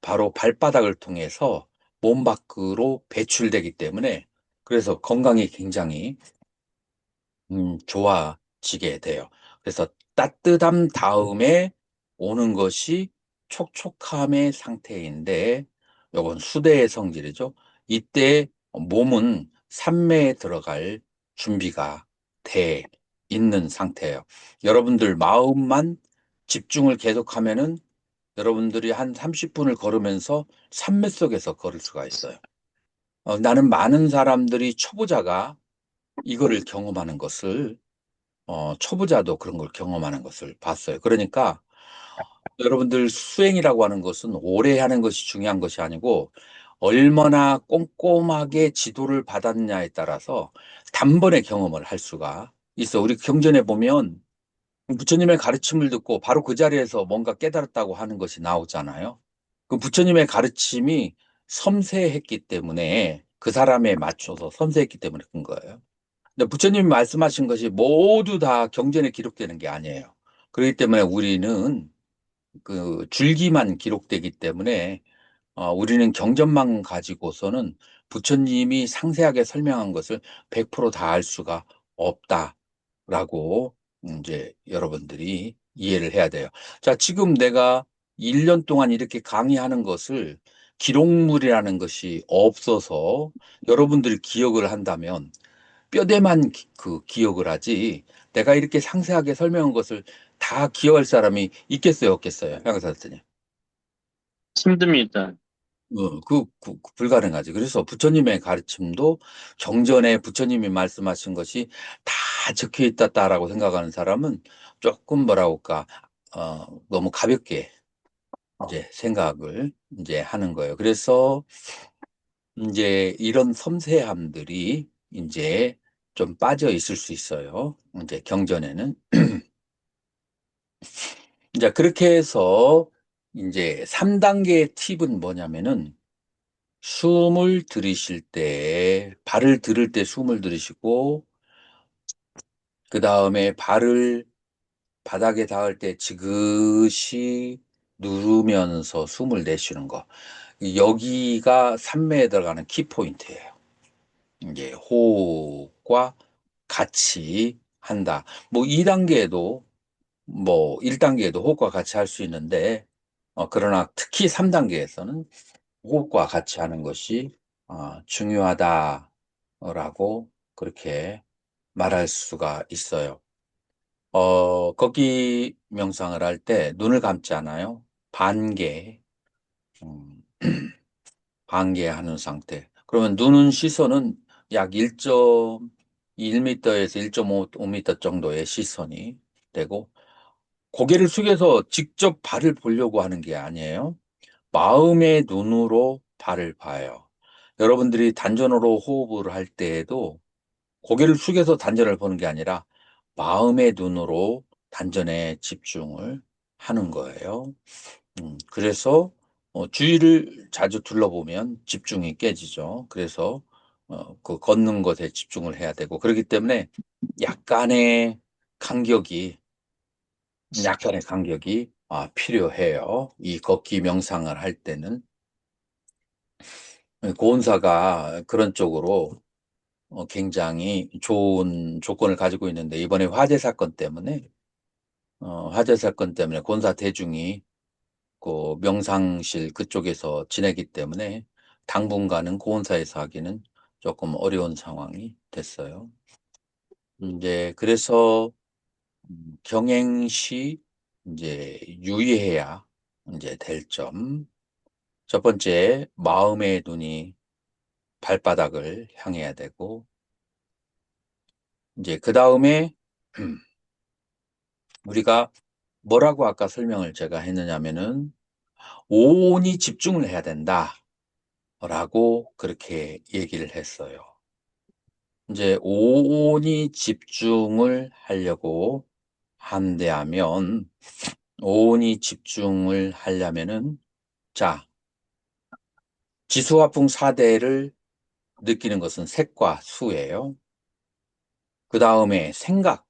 바로 발바닥을 통해서 몸 밖으로 배출되기 때문에 그래서 건강이 굉장히 좋아지게 돼요. 그래서 따뜻함 다음에 오는 것이 촉촉함의 상태인데, 요건 수대의 성질이죠. 이때 몸은 산매에 들어갈 준비가 돼 있는 상태예요. 여러분들 마음만 집중을 계속하면은 여러분들이 한 30분을 걸으면서 산매 속에서 걸을 수가 있어요. 나는 많은 사람들이 초보자가 이거를 경험하는 것을 초보자도 그런 걸 경험하는 것을 봤어요. 그러니까 여러분들 수행이라고 하는 것은 오래 하는 것이 중요한 것이 아니고 얼마나 꼼꼼하게 지도를 받았냐에 따라서 단번에 경험을 할 수가 있어. 우리 경전에 보면 부처님의 가르침을 듣고 바로 그 자리에서 뭔가 깨달았다고 하는 것이 나오잖아요. 그 부처님의 가르침이 섬세했기 때문에 그 사람에 맞춰서 섬세했기 때문에 그런 거예요. 근데 부처님이 말씀하신 것이 모두 다 경전에 기록되는 게 아니에요. 그렇기 때문에 우리는 그 줄기만 기록되기 때문에 우리는 경전만 가지고서는 부처님이 상세하게 설명한 것을 100%다 알 수가 없다라고 이제 여러분들이 이해를 해야 돼요. 자, 지금 내가 1년 동안 이렇게 강의하는 것을 기록물이라는 것이 없어서 여러분들이 기억을 한다면 뼈대만 그 기억을 하지 내가 이렇게 상세하게 설명한 것을 다 기억할 사람이 있겠어요, 없겠어요? 양사님. 힘듭니다. 불가능하지. 그래서 부처님의 가르침도 경전에 부처님이 말씀하신 것이 다 적혀 있다라고 생각하는 사람은 조금 뭐라고 할까, 너무 가볍게 이제 생각을 이제 하는 거예요. 그래서 이제 이런 섬세함들이 이제 좀 빠져 있을 수 있어요. 이제 경전에는. 이제 그렇게 해서 이제 3단계의 팁은 뭐냐면은 숨을 들이쉴 때, 발을 들을 때 숨을 들이쉬고, 그 다음에 발을 바닥에 닿을 때 지그시 누르면서 숨을 내쉬는 거. 여기가 산매에 들어가는 키포인트예요. 이제 호흡과 같이 한다. 뭐 2단계에도 뭐 1단계에도 호흡과 같이 할 수 있는데 그러나 특히 3단계에서는 호흡과 같이 하는 것이 중요하다라고 그렇게 말할 수가 있어요. 거기 명상을 할 때 눈을 감지 않아요. 반개, 음, 반개하는 상태. 그러면 눈은 시선은 약 1.1m에서 1.5m 정도의 시선이 되고 고개를 숙여서 직접 발을 보려고 하는 게 아니에요. 마음의 눈으로 발을 봐요. 여러분들이 단전으로 호흡을 할 때에도 고개를 숙여서 단전을 보는 게 아니라 마음의 눈으로 단전에 집중을 하는 거예요. 그래서 주위를 자주 둘러보면 집중이 깨지죠. 그래서 그 걷는 것에 집중을 해야 되고 그렇기 때문에 약간의 간격이 약간의 간격이 필요해요. 이 걷기 명상을 할 때는 고은사가 그런 쪽으로 굉장히 좋은 조건을 가지고 있는데 이번에 화재 사건 때문에 고은사 대중이 그 명상실 그쪽에서 지내기 때문에 당분간은 고은사에서 하기는 조금 어려운 상황이 됐어요. 이제 그래서 경행시 이제 유의해야 이제 될 점. 첫 번째, 마음의 눈이 발바닥을 향해야 되고, 이제 그 다음에 우리가 뭐라고 아까 설명을 제가 했느냐면은 온이 집중을 해야 된다라고 그렇게 얘기를 했어요. 이제 온이 집중을 하려고 한다면 온이 집중을 하려면은 자, 지수화풍 4대를 느끼는 것은 색과 수예요. 그 다음에 생각.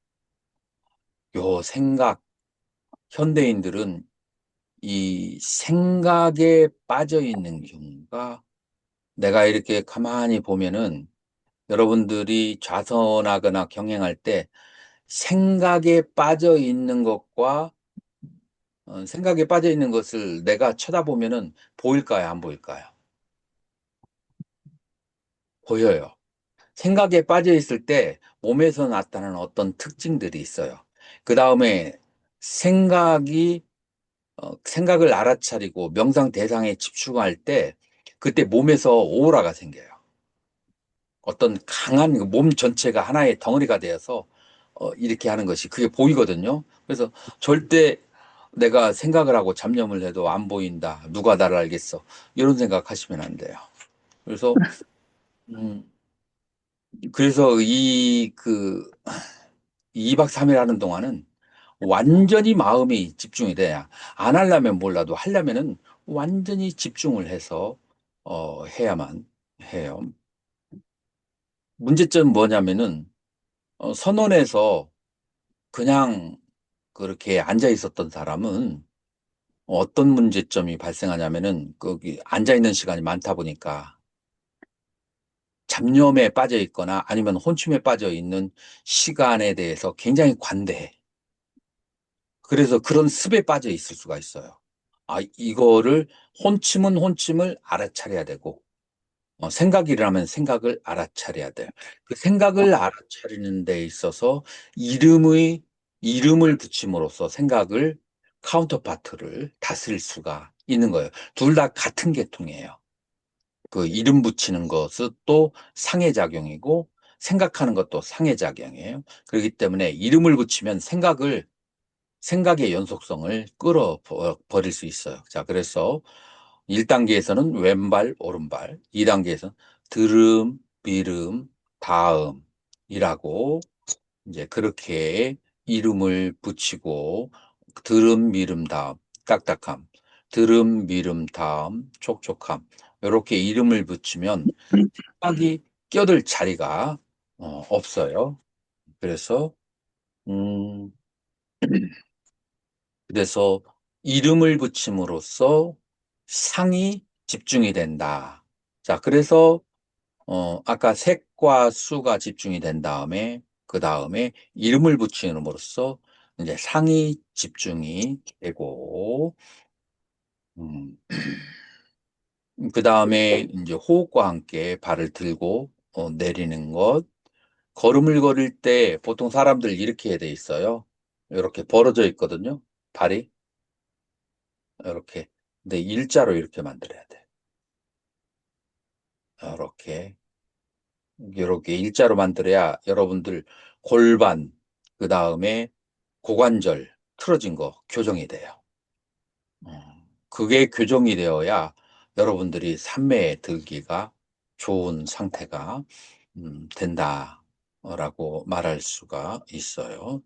요 생각. 현대인들은 이 생각에 빠져 있는 경우가 내가 이렇게 가만히 보면은 여러분들이 좌선하거나 경행할 때 생각에 빠져 있는 것과 생각에 빠져 있는 것을 내가 쳐다보면은 보일까요? 안 보일까요? 보여요. 생각에 빠져 있을 때 몸에서 나타나는 어떤 특징들이 있어요. 그 다음에 생각을 알아차리고 명상 대상에 집중할 때 그때 몸에서 오라가 생겨요. 어떤 강한 몸 전체가 하나의 덩어리가 되어서 이렇게 하는 것이 그게 보이거든요. 그래서 절대 내가 생각을 하고 잡념을 해도 안 보인다. 누가 나를 알겠어. 이런 생각하시면 안 돼요. 그래서 음, 그래서 2박 3일 하는 동안은 완전히 마음이 집중이 돼야 안 하려면 몰라도 하려면은 완전히 집중을 해서 해야만 해요. 문제점은 뭐냐면은 선원에서 그냥 그렇게 앉아 있었던 사람은 어떤 문제점이 발생하냐면은 거기 앉아 있는 시간이 많다 보니까 잡념에 빠져 있거나 아니면 혼침에 빠져 있는 시간에 대해서 굉장히 관대해. 그래서 그런 습에 빠져 있을 수가 있어요. 이거를 혼침은 혼침을 알아차려야 되고 생각이 일어나면 생각을 알아차려야 돼요. 그 생각을 알아차리는 데 있어서 이름을 붙임으로써 생각을 카운터파트를 다스릴 수가 있는 거예요. 둘 다 같은 계통이에요. 그 이름 붙이는 것은 또 상해작용이고 생각하는 것도 상해작용이에요. 그렇기 때문에 이름을 붙이면 생각의 연속성을 끌어버릴 수 있어요. 자, 그래서 1단계에서는 왼발, 오른발, 2단계에서는 들음, 미름, 다음이라고 이제 그렇게 이름을 붙이고 들음, 미름, 다음, 딱딱함, 들음, 미름, 다음, 촉촉함 이렇게 이름을 붙이면 생각이 껴들 자리가 없어요. 그래서 음, 그래서 이름을 붙임으로써 상이 집중이 된다. 자, 그래서 아까 색과 수가 집중이 된 다음에 그 다음에 이름을 붙임으로써 이제 상이 집중이 되고 음, 그 다음에 이제 호흡과 함께 발을 들고 내리는 것. 걸음을 걸을 때 보통 사람들 이렇게 돼 있어요. 이렇게 벌어져 있거든요. 발이 이렇게. 근데 일자로 이렇게 만들어야 돼. 이렇게 일자로 만들어야 여러분들 골반, 그 다음에 고관절 틀어진 거 교정이 돼요. 그게 교정이 되어야 여러분들이 산매에 들기가 좋은 상태가 된다라고 말할 수가 있어요.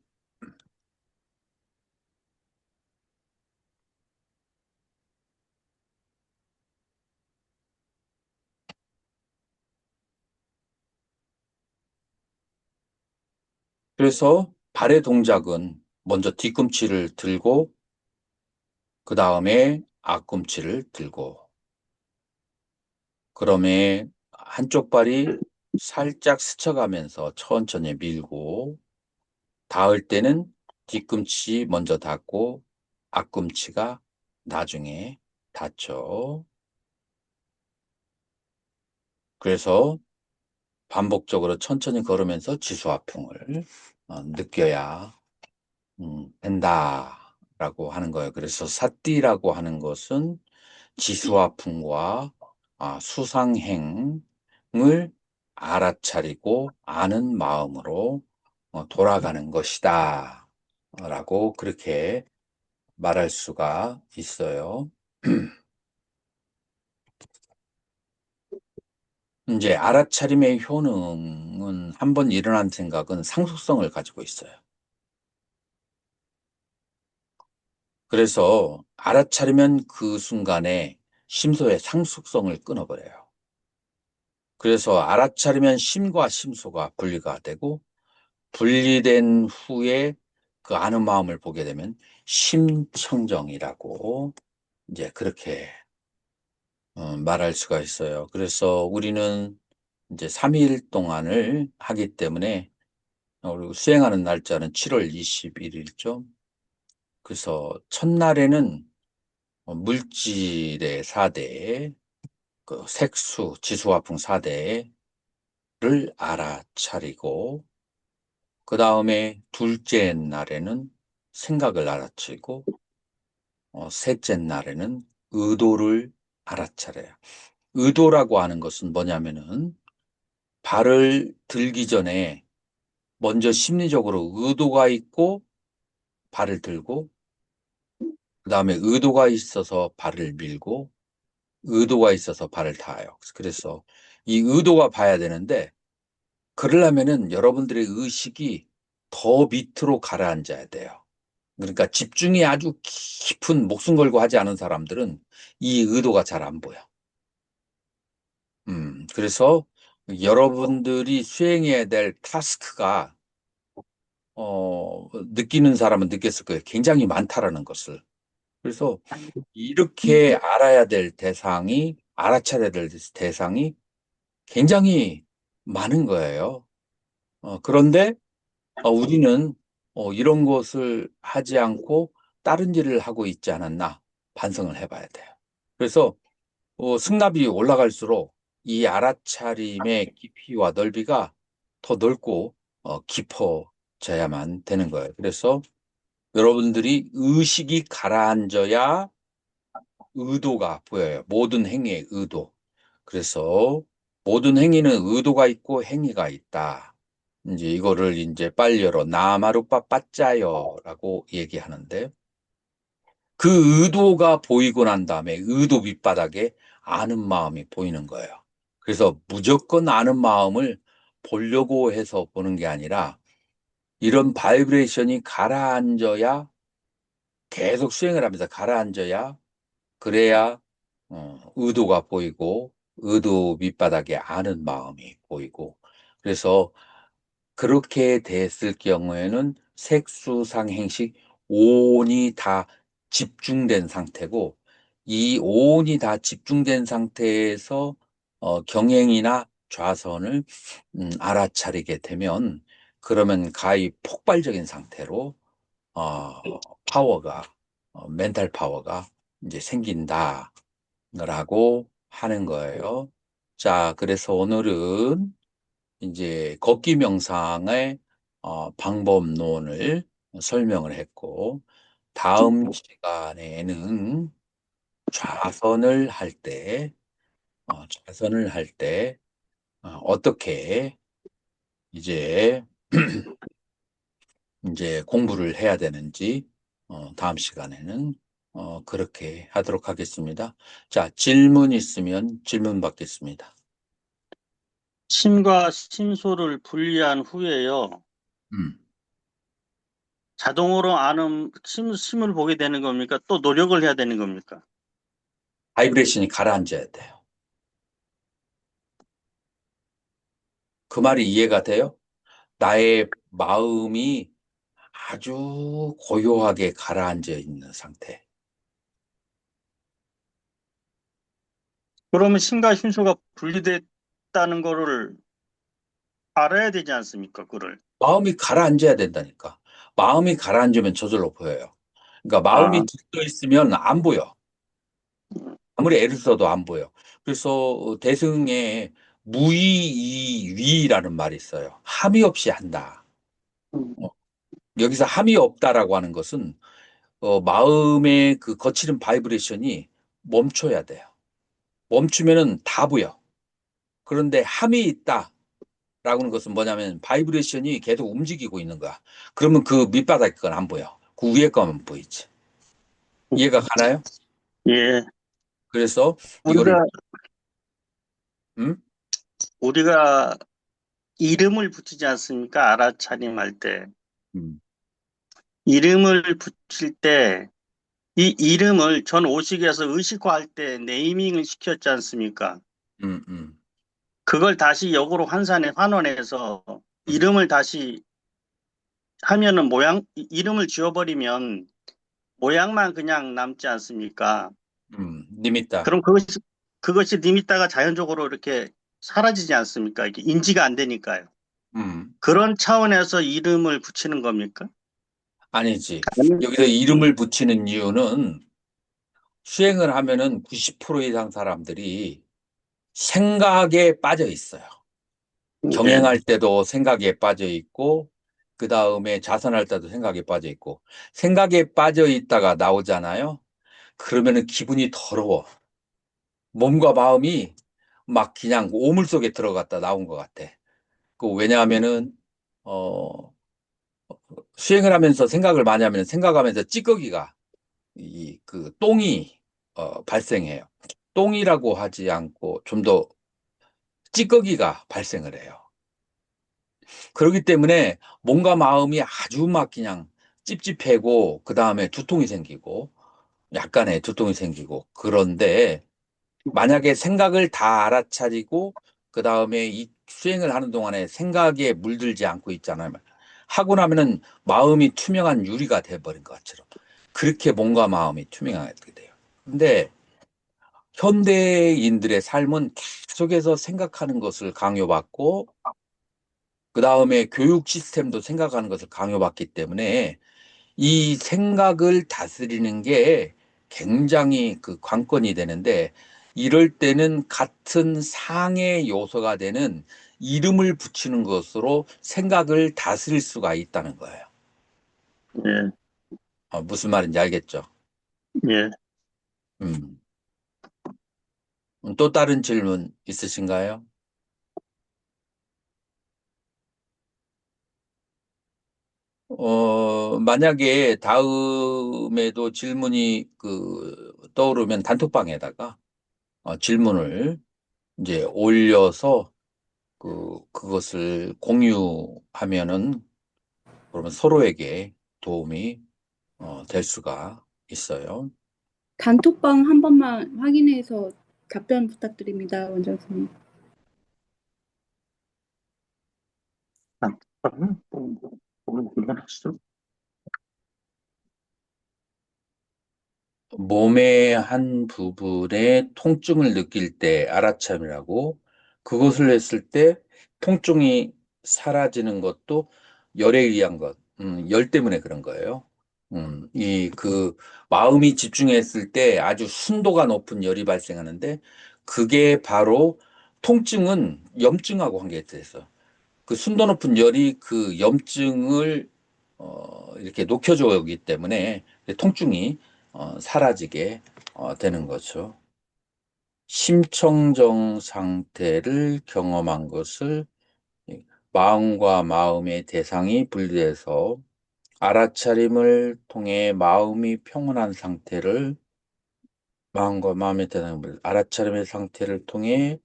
그래서 발의 동작은 먼저 뒤꿈치를 들고 그 다음에 앞꿈치를 들고 그러면 한쪽 발이 살짝 스쳐가면서 천천히 밀고 닿을 때는 뒤꿈치 먼저 닿고 앞꿈치가 나중에 닿죠. 그래서 반복적으로 천천히 걸으면서 지수화풍을 느껴야 된다라고 하는 거예요. 그래서 사띠라고 하는 것은 지수화풍과 수상행을 알아차리고 아는 마음으로 돌아가는 것이다 라고 그렇게 말할 수가 있어요. 이제 알아차림의 효능은 한번 일어난 생각은 상속성을 가지고 있어요. 그래서 알아차리면 그 순간에 심소의 상속성을 끊어버려요. 그래서 알아차리면 심과 심소가 분리가 되고 분리된 후에 그 아는 마음을 보게 되면 심청정이라고 이제 그렇게 말할 수가 있어요. 그래서 우리는 이제 3일 동안을 하기 때문에 그리고 수행하는 날짜는 7월 21일이죠. 그래서 첫날에는 물질의 4대, 그 색수, 지수화풍 4대를 알아차리고, 그 다음에 둘째 날에는 생각을 알아차리고, 셋째 날에는 의도를 알아차려요. 의도라고 하는 것은 뭐냐면은, 발을 들기 전에 먼저 심리적으로 의도가 있고, 발을 들고, 그 다음에 의도가 있어서 발을 밀고, 의도가 있어서 발을 닿아요. 그래서 이 의도가 봐야 되는데, 그러려면은 여러분들의 의식이 더 밑으로 가라앉아야 돼요. 그러니까 집중이 아주 깊은 목숨 걸고 하지 않은 사람들은 이 의도가 잘 안 보여. 그래서 여러분들이 수행해야 될 타스크가, 느끼는 사람은 느꼈을 거예요. 굉장히 많다라는 것을. 그래서 이렇게 알아야 될 대상이, 알아차려야 될 대상이 굉장히 많은 거예요. 그런데 우리는 이런 것을 하지 않고 다른 일을 하고 있지 않았나 반성을 해봐야 돼요. 그래서 승납이 올라갈수록 이 알아차림의 깊이와 넓이가 더 넓고 깊어져야만 되는 거예요. 그래서 여러분들이 의식이 가라앉아야 의도가 보여요. 모든 행위의 의도. 그래서 모든 행위는 의도가 있고 행위가 있다. 이제 이거를 이제 빨리어로 나마루빠 빠짜요라고 얘기하는데, 그 의도가 보이고 난 다음에 의도 밑바닥에 아는 마음이 보이는 거예요. 그래서 무조건 아는 마음을 보려고 해서 보는 게 아니라 이런 바이브레이션이 가라앉아야, 계속 수행을 하면서 가라앉아야, 그래야 의도가 보이고 의도 밑바닥에 아는 마음이 보이고, 그래서 그렇게 됐을 경우에는 색수상행식 오온이 다 집중된 상태고, 이 오온이 다 집중된 상태에서 경행이나 좌선을 알아차리게 되면, 그러면 가히 폭발적인 상태로 파워가, 멘탈 파워가 이제 생긴다라고 하는 거예요. 자, 그래서 오늘은 이제 걷기 명상의 방법론을 설명을 했고, 다음 시간에는 좌선을 할 때, 어떻게 이제 이제 공부를 해야 되는지 다음 시간에는 그렇게 하도록 하겠습니다. 자, 질문 있으면 질문 받겠습니다. 심과 심소를 분리한 후에요. 음. 자동으로 아는 심을 보게 되는 겁니까? 또 노력을 해야 되는 겁니까? 바이브레이션이 가라앉아야 돼요. 그 말이 이해가 돼요? 나의 마음이 아주 고요하게 가라앉아 있는 상태. 그러면 심과 심소가 분리됐다는 거를 알아야 되지 않습니까? 그걸. 마음이 가라앉아야 된다니까. 마음이 가라앉으면 저절로 보여요. 그러니까 마음이 아, 들떠 있으면 안 보여. 아무리 애를 써도 안 보여. 그래서 대승에 무의이위라는 말이 있어요. 함이 없이 한다. 음, 여기서 함이 없다라고 하는 것은 마음의 그 거치는 바이브레이션이 멈춰야 돼요. 멈추면은 다 보여. 그런데 함이 있다라고 하는 것은 뭐냐면 바이브레이션이 계속 움직이고 있는 거야. 그러면 그 밑바닥 건 안 보여. 그 위에 거만 보이지. 이해가 가나요? 예. 그래서 이거를 우리가, 음? 우리가 이름을 붙이지 않습니까? 알아차림할 때. 음, 이름을 붙일 때, 이 이름을 전 오식에서 의식화할 때 네이밍을 시켰지 않습니까? 음, 음, 그걸 다시 역으로 환원해서 음, 이름을 다시 하면은 이름을 지워버리면 모양만 그냥 남지 않습니까? 리미타. 그럼 그것이 리미다가 자연적으로 이렇게 사라지지 않습니까? 이게 인지가 안 되니까요. 음, 그런 차원에서 이름을 붙이는 겁니까? 아니지. 아니, 여기서 이름을 붙이는 이유는 수행을 하면은 90% 이상 사람들이 생각에 빠져 있어요. 예, 경행할 때도 생각에 빠져 있고, 그 다음에 자선할 때도 생각에 빠져 있고, 생각에 빠져 있다가 나오잖아요. 그러면은 기분이 더러워. 몸과 마음이 막 그냥 오물 속에 들어갔다 나온 것 같아. 왜냐하면은, 어, 수행을 하면서 생각을 많이 하면 생각하면서 찌꺼기가, 똥이, 발생해요. 똥이라고 하지 않고 좀 더 찌꺼기가 발생을 해요. 그렇기 때문에 몸과 마음이 아주 막 그냥 찝찝해고, 그 다음에 두통이 생기고, 약간의 두통이 생기고, 그런데 만약에 생각을 다 알아차리고, 그 다음에 이 수행을 하는 동안에 생각에 물들지 않고 있잖아요. 하고 나면은 마음이 투명한 유리가 돼버린 것처럼. 그렇게 몸과 마음이 투명하게 돼요. 근데 현대인들의 삶은 계속해서 생각하는 것을 강요받고, 그 다음에 교육 시스템도 생각하는 것을 강요받기 때문에 이 생각을 다스리는 게 굉장히 그 관건이 되는데, 이럴 때는 같은 상의 요소가 되는 이름을 붙이는 것으로 생각을 다스릴 수가 있다는 거예요. 예, 무슨 말인지 알겠죠? 예. 음. 또 다른 질문 있으신가요? 만약에 다음에도 질문이 떠오르면 단톡방에다가 질문을 이제 올려서 그것을 공유하면은 그러면 서로에게 도움이 될 수가 있어요. 단톡방 한 번만 확인해서 답변 부탁드립니다, 원장님. 몸의 한 부분에 통증을 느낄 때 알아참이라고, 그것을 했을 때 통증이 사라지는 것도 열에 의한 것, 열 때문에 그런 거예요. 마음이 집중했을 때 아주 순도가 높은 열이 발생하는데, 그게 바로 통증은 염증하고 관계됐어. 그 순도 높은 열이 그 염증을 이렇게 녹여주기 때문에 통증이 사라지게 되는 거죠. 심청정 상태를 경험한 것을 마음과 마음의 대상이 분리돼서 알아차림을 통해 마음이 평온한 상태를 마음과 마음의 대상이 알아차림의 상태를 통해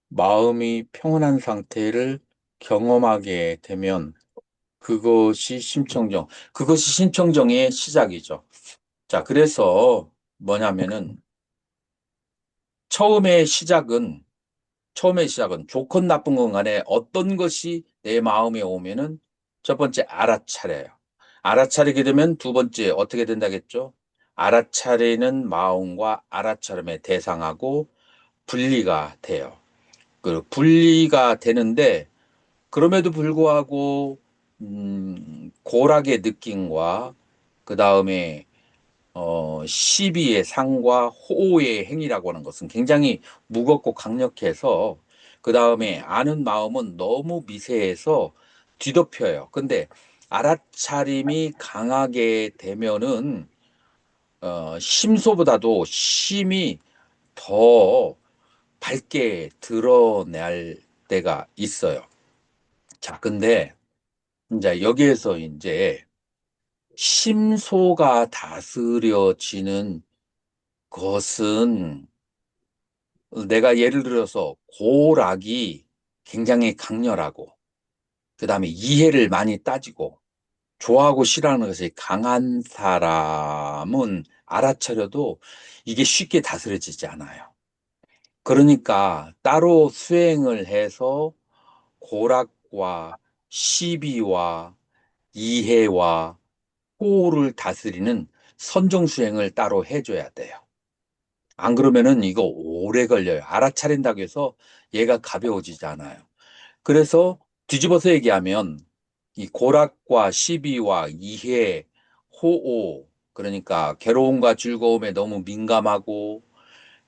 마음이 평온한 상태를 경험하게 되면 그것이 심청정의 시작이죠. 자, 그래서 뭐냐면은 처음의 시작은 좋건 나쁜 건 간에 어떤 것이 내 마음에 오면은 첫 번째 알아차려요. 알아차리게 되면 두 번째 어떻게 된다겠죠? 알아차리는 마음과 알아차림의 대상하고 분리가 돼요. 그 분리가 되는데, 그럼에도 불구하고 고락의 느낌과 그 다음에 시비의 상과 호의 행위라고 하는 것은 굉장히 무겁고 강력해서 그 다음에 아는 마음은 너무 미세해서 뒤덮여요. 근데 알아차림이 강하게 되면은 심소보다도 심이 더 밝게 드러날 때가 있어요. 자, 근데 이제 여기에서 이제 심소가 다스려지는 것은 내가 예를 들어서 고락이 굉장히 강렬하고 그다음에 이해를 많이 따지고 좋아하고 싫어하는 것이 강한 사람은 알아차려도 이게 쉽게 다스려지지 않아요. 그러니까 따로 수행을 해서 고락과 시비와 이해와 호를 다스리는 선정 수행을 따로 해줘야 돼요. 안 그러면은 이거 오래 걸려요. 알아차린다고 해서 얘가 가벼워지지 않아요. 그래서 뒤집어서 얘기하면 이 고락과 시비와 이해, 호오, 그러니까 괴로움과 즐거움에 너무 민감하고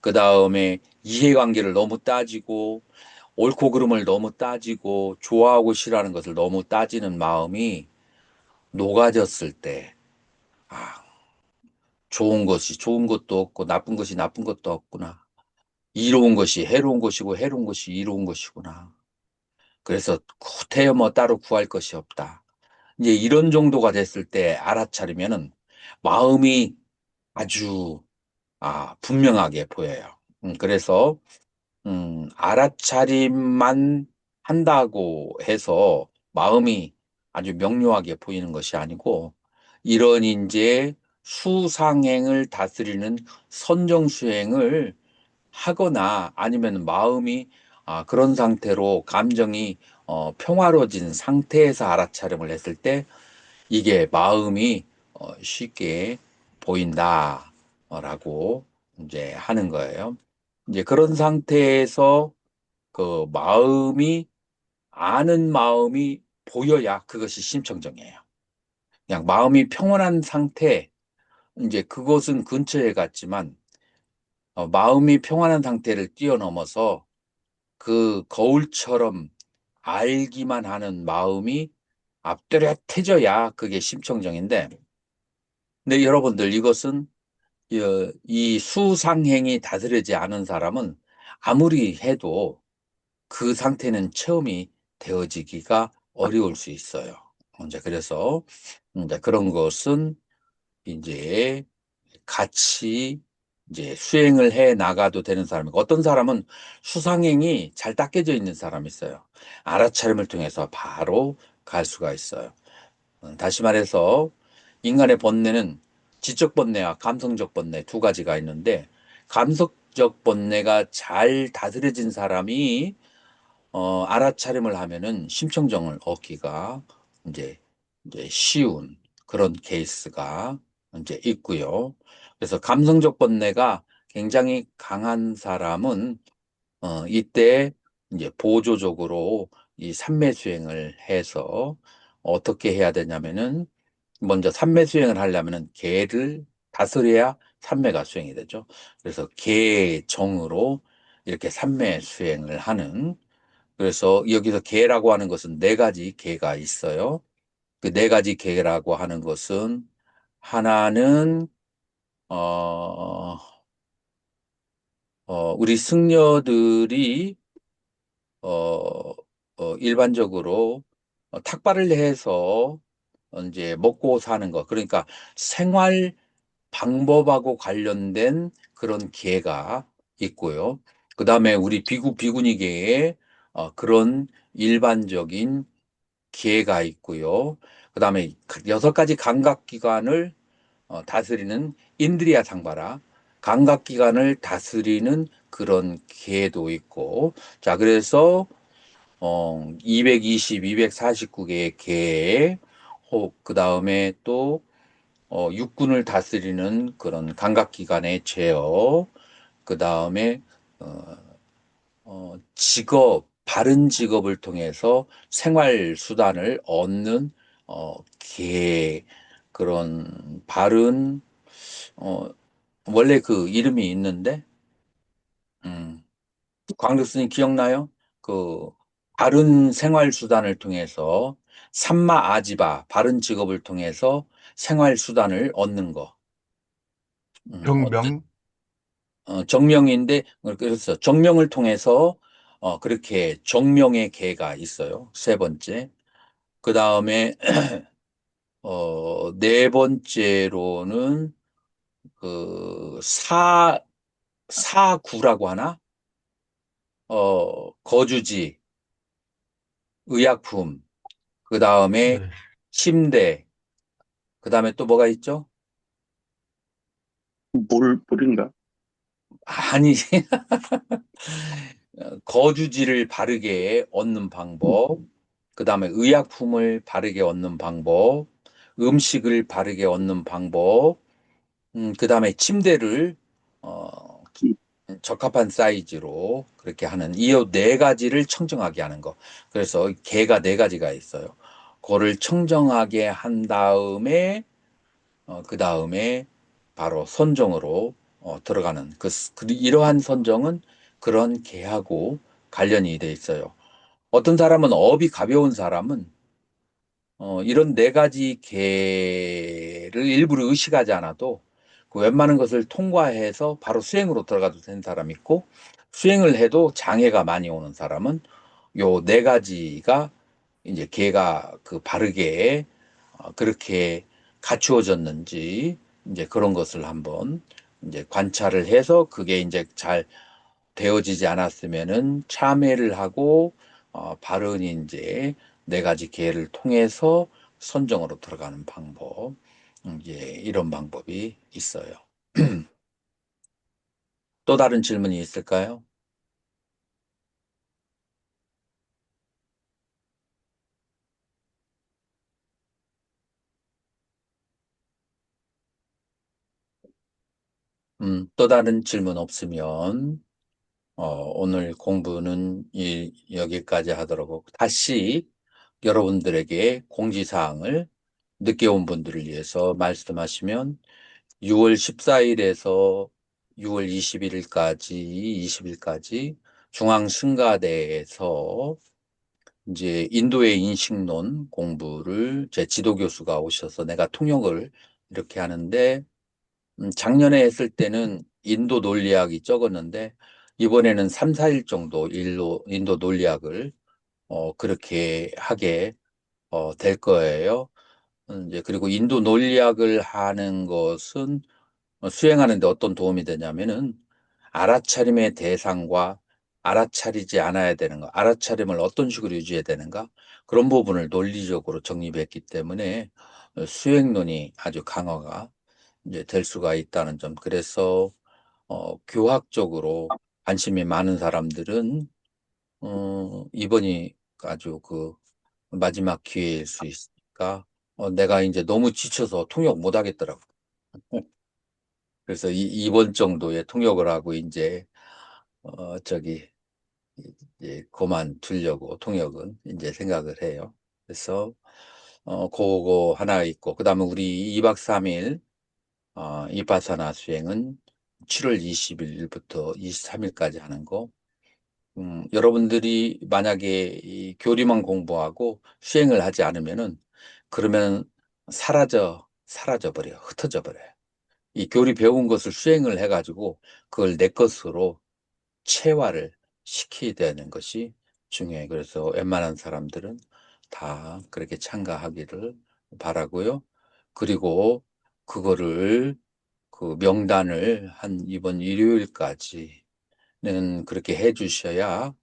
그 다음에 이해관계를 너무 따지고 옳고 그름을 너무 따지고 좋아하고 싫어하는 것을 너무 따지는 마음이 녹아졌을 때, 아, 좋은 것이 좋은 것도 없고 나쁜 것이 나쁜 것도 없구나. 이로운 것이 해로운 것이고 해로운 것이 이로운 것이구나. 그래서 구태여 뭐 따로 구할 것이 없다. 이제 이런 정도가 됐을 때 알아차리면은 마음이 아주 분명하게 보여요. 그래서 알아차림만 한다고 해서 마음이 아주 명료하게 보이는 것이 아니고 이런 이제 수상행을 다스리는 선정수행을 하거나 아니면 마음이 그런 상태로 감정이 평화로워진 상태에서 알아차림을 했을 때 이게 마음이 쉽게 보인다라고 이제 하는 거예요. 이제 그런 상태에서 그 마음이 아는 마음이 보여야 그것이 심청정이에요. 그냥 마음이 평온한 상태, 이제 그것은 근처에 갔지만 마음이 평안한 상태를 뛰어넘어서 그 거울처럼 알기만 하는 마음이 앞뚜렷해져야 그게 심청정인데, 근데 여러분들 이것은 이 수상행이 다스리지 않은 사람은 아무리 해도 그 상태는 체험이 되어지기가 어려울 수 있어요. 이제 그래서 이제 그런 것은 이제 같이 이제 수행을 해 나가도 되는 사람이고 어떤 사람은 수상행이 잘 닦여져 있는 사람이 있어요. 알아차림을 통해서 바로 갈 수가 있어요. 다시 말해서 인간의 번뇌는 지적 번뇌와 감성적 번뇌 두 가지가 있는데 감성적 번뇌가 잘 다스려진 사람이 알아차림을 하면은 심청정을 얻기가 이제 쉬운 그런 케이스가 이제 있고요. 그래서 감성적 번뇌가 굉장히 강한 사람은 이때 이제 보조적으로 이 삼매 수행을 해서 어떻게 해야 되냐면은 먼저 삼매 수행을 하려면은 개를 다스려야 삼매가 수행이 되죠. 그래서 개정으로 이렇게 삼매 수행을 하는 그래서 여기서 계라고 하는 것은 네 가지 계가 있어요. 그 네 가지 계라고 하는 것은 하나는 어, 우리 승려들이 일반적으로 탁발을 해서 이제 먹고 사는 것 그러니까 생활 방법하고 관련된 그런 계가 있고요. 그 다음에 우리 비구니계에 그런 일반적인 기회가 있고요. 그 다음에 여섯 가지 감각기관을 다스리는 인드리아 상바라, 감각기관을 다스리는 그런 기회도 있고, 자, 그래서 220, 249개의 개, 그 다음에 또 육군을 다스리는 그런 감각기관의 제어, 그 다음에 바른 직업을 통해서 생활 수단을 얻는 계 그런 바른 어, 원래 그 이름이 있는데 광교 스님 기억나요? 그 바른 생활 수단을 통해서 삼마 아지바 바른 직업을 통해서 생활 수단을 얻는 거. 정명, 정명인데 그래서 정명을 통해서 그렇게 정명의 계가 있어요. 세 번째. 그 다음에 네 번째로는 그 사구라고 하나? 거주지, 의약품, 그 다음에 네. 침대, 그 다음에 또 뭐가 있죠? 물인가? 아니, 거주지를 바르게 얻는 방법, 그 다음에 의약품을 바르게 얻는 방법, 음식을 바르게 얻는 방법, 그 다음에 침대를 어, 적합한 사이즈로 그렇게 하는 이 네 가지를 청정하게 하는 거. 그래서 개가 네 가지가 있어요. 그거를 청정하게 한 다음에 그 다음에 바로 선정으로 들어가는 이러한 선정은 그런 개하고 관련이 돼 있어요. 어떤 사람은 업이 가벼운 사람은 이런 네 가지 계를 일부러 의식하지 않아도 그 웬만한 것을 통과해서 바로 수행으로 들어가도 되는 사람이 있고 수행을 해도 장애가 많이 오는 사람은 요 네 가지가 이제 계가 그 바르게 그렇게 갖추어졌는지 이제 그런 것을 한번 이제 관찰을 해서 그게 이제 잘 되어지지 않았으면은 참회를 하고 바른 이제 네 가지 계를 통해서 선정으로 들어가는 방법, 이제 이런 방법이 있어요. 또 다른 질문이 있을까요? 또 다른 질문 없으면 오늘 공부는 여기까지 하도록 하고 다시 여러분들에게 공지사항을 늦게 온 분들을 위해서 말씀하시면 6월 14일에서 6월 20일까지 중앙승가대에서 이제 인도의 인식론 공부를 제 지도교수가 오셔서 내가 통역을 이렇게 하는데 작년에 했을 때는 인도 논리학이 적었는데 이번에는 3, 4일 정도 인도 논리학을 그렇게 하게 될 거예요. 이제 그리고 인도 논리학을 하는 것은 수행하는 데 어떤 도움이 되냐면은 알아차림의 대상과 알아차리지 않아야 되는 거, 알아차림을 어떤 식으로 유지해야 되는가 그런 부분을 논리적으로 정립했기 때문에 수행론이 아주 강화가 이제 될 수가 있다는 점. 그래서 교학적으로 관심이 많은 사람들은 이번이 아주 그 마지막 기회일 수 있으니까 내가 이제 너무 지쳐서 통역 못 하겠더라고. 그래서 이번 정도의 통역을 하고 이제 저기 이제 그만두려고 통역은 이제 생각을 해요. 그래서 그거 하나 있고 그다음에 우리 2박 3일 이파사나 수행은 7월 20일부터 23일까지 하는 거. 여러분들이 만약에 이 교리만 공부하고 수행을 하지 않으면은 그러면 사라져 버려요. 흩어져 버려요. 이 교리 배운 것을 수행을 해가지고 그걸 내 것으로 체화를 시켜야 되는 것이 중요해요. 그래서 웬만한 사람들은 다 그렇게 참가하기를 바라고요. 그리고 그거를 그 명단을 한 이번 일요일까지는 그렇게 해 주셔야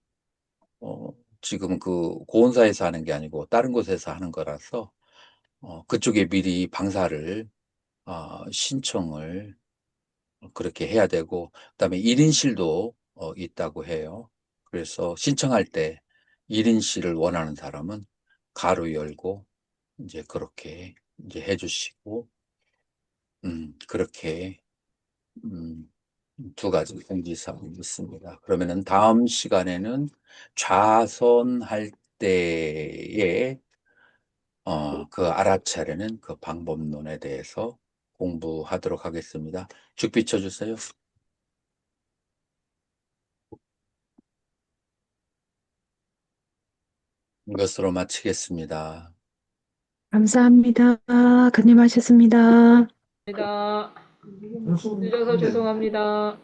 어, 지금 그 고온사에서 하는 게 아니고 다른 곳에서 하는 거라서 그쪽에 미리 방사를 신청을 그렇게 해야 되고 그다음에 1인실도 있다고 해요. 그래서 신청할 때 1인실을 원하는 사람은 가로 열고 이제 그렇게 이제 해주시고 그렇게 음, 두 가지 공지사항이 있습니다. 그러면은 다음 시간에는 좌선할 때에 그 알아차리는 그 방법론에 대해서 공부하도록 하겠습니다. 죽 비춰주세요. 이것으로 마치겠습니다. 감사합니다. 그님하셨습니다. 감사합니다. 늦어서 죄송합니다.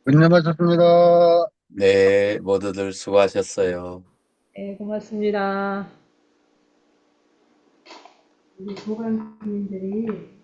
고생하셨습니다. 네, 모두들 수고하셨어요. 네, 고맙습니다. 우리 소관님들이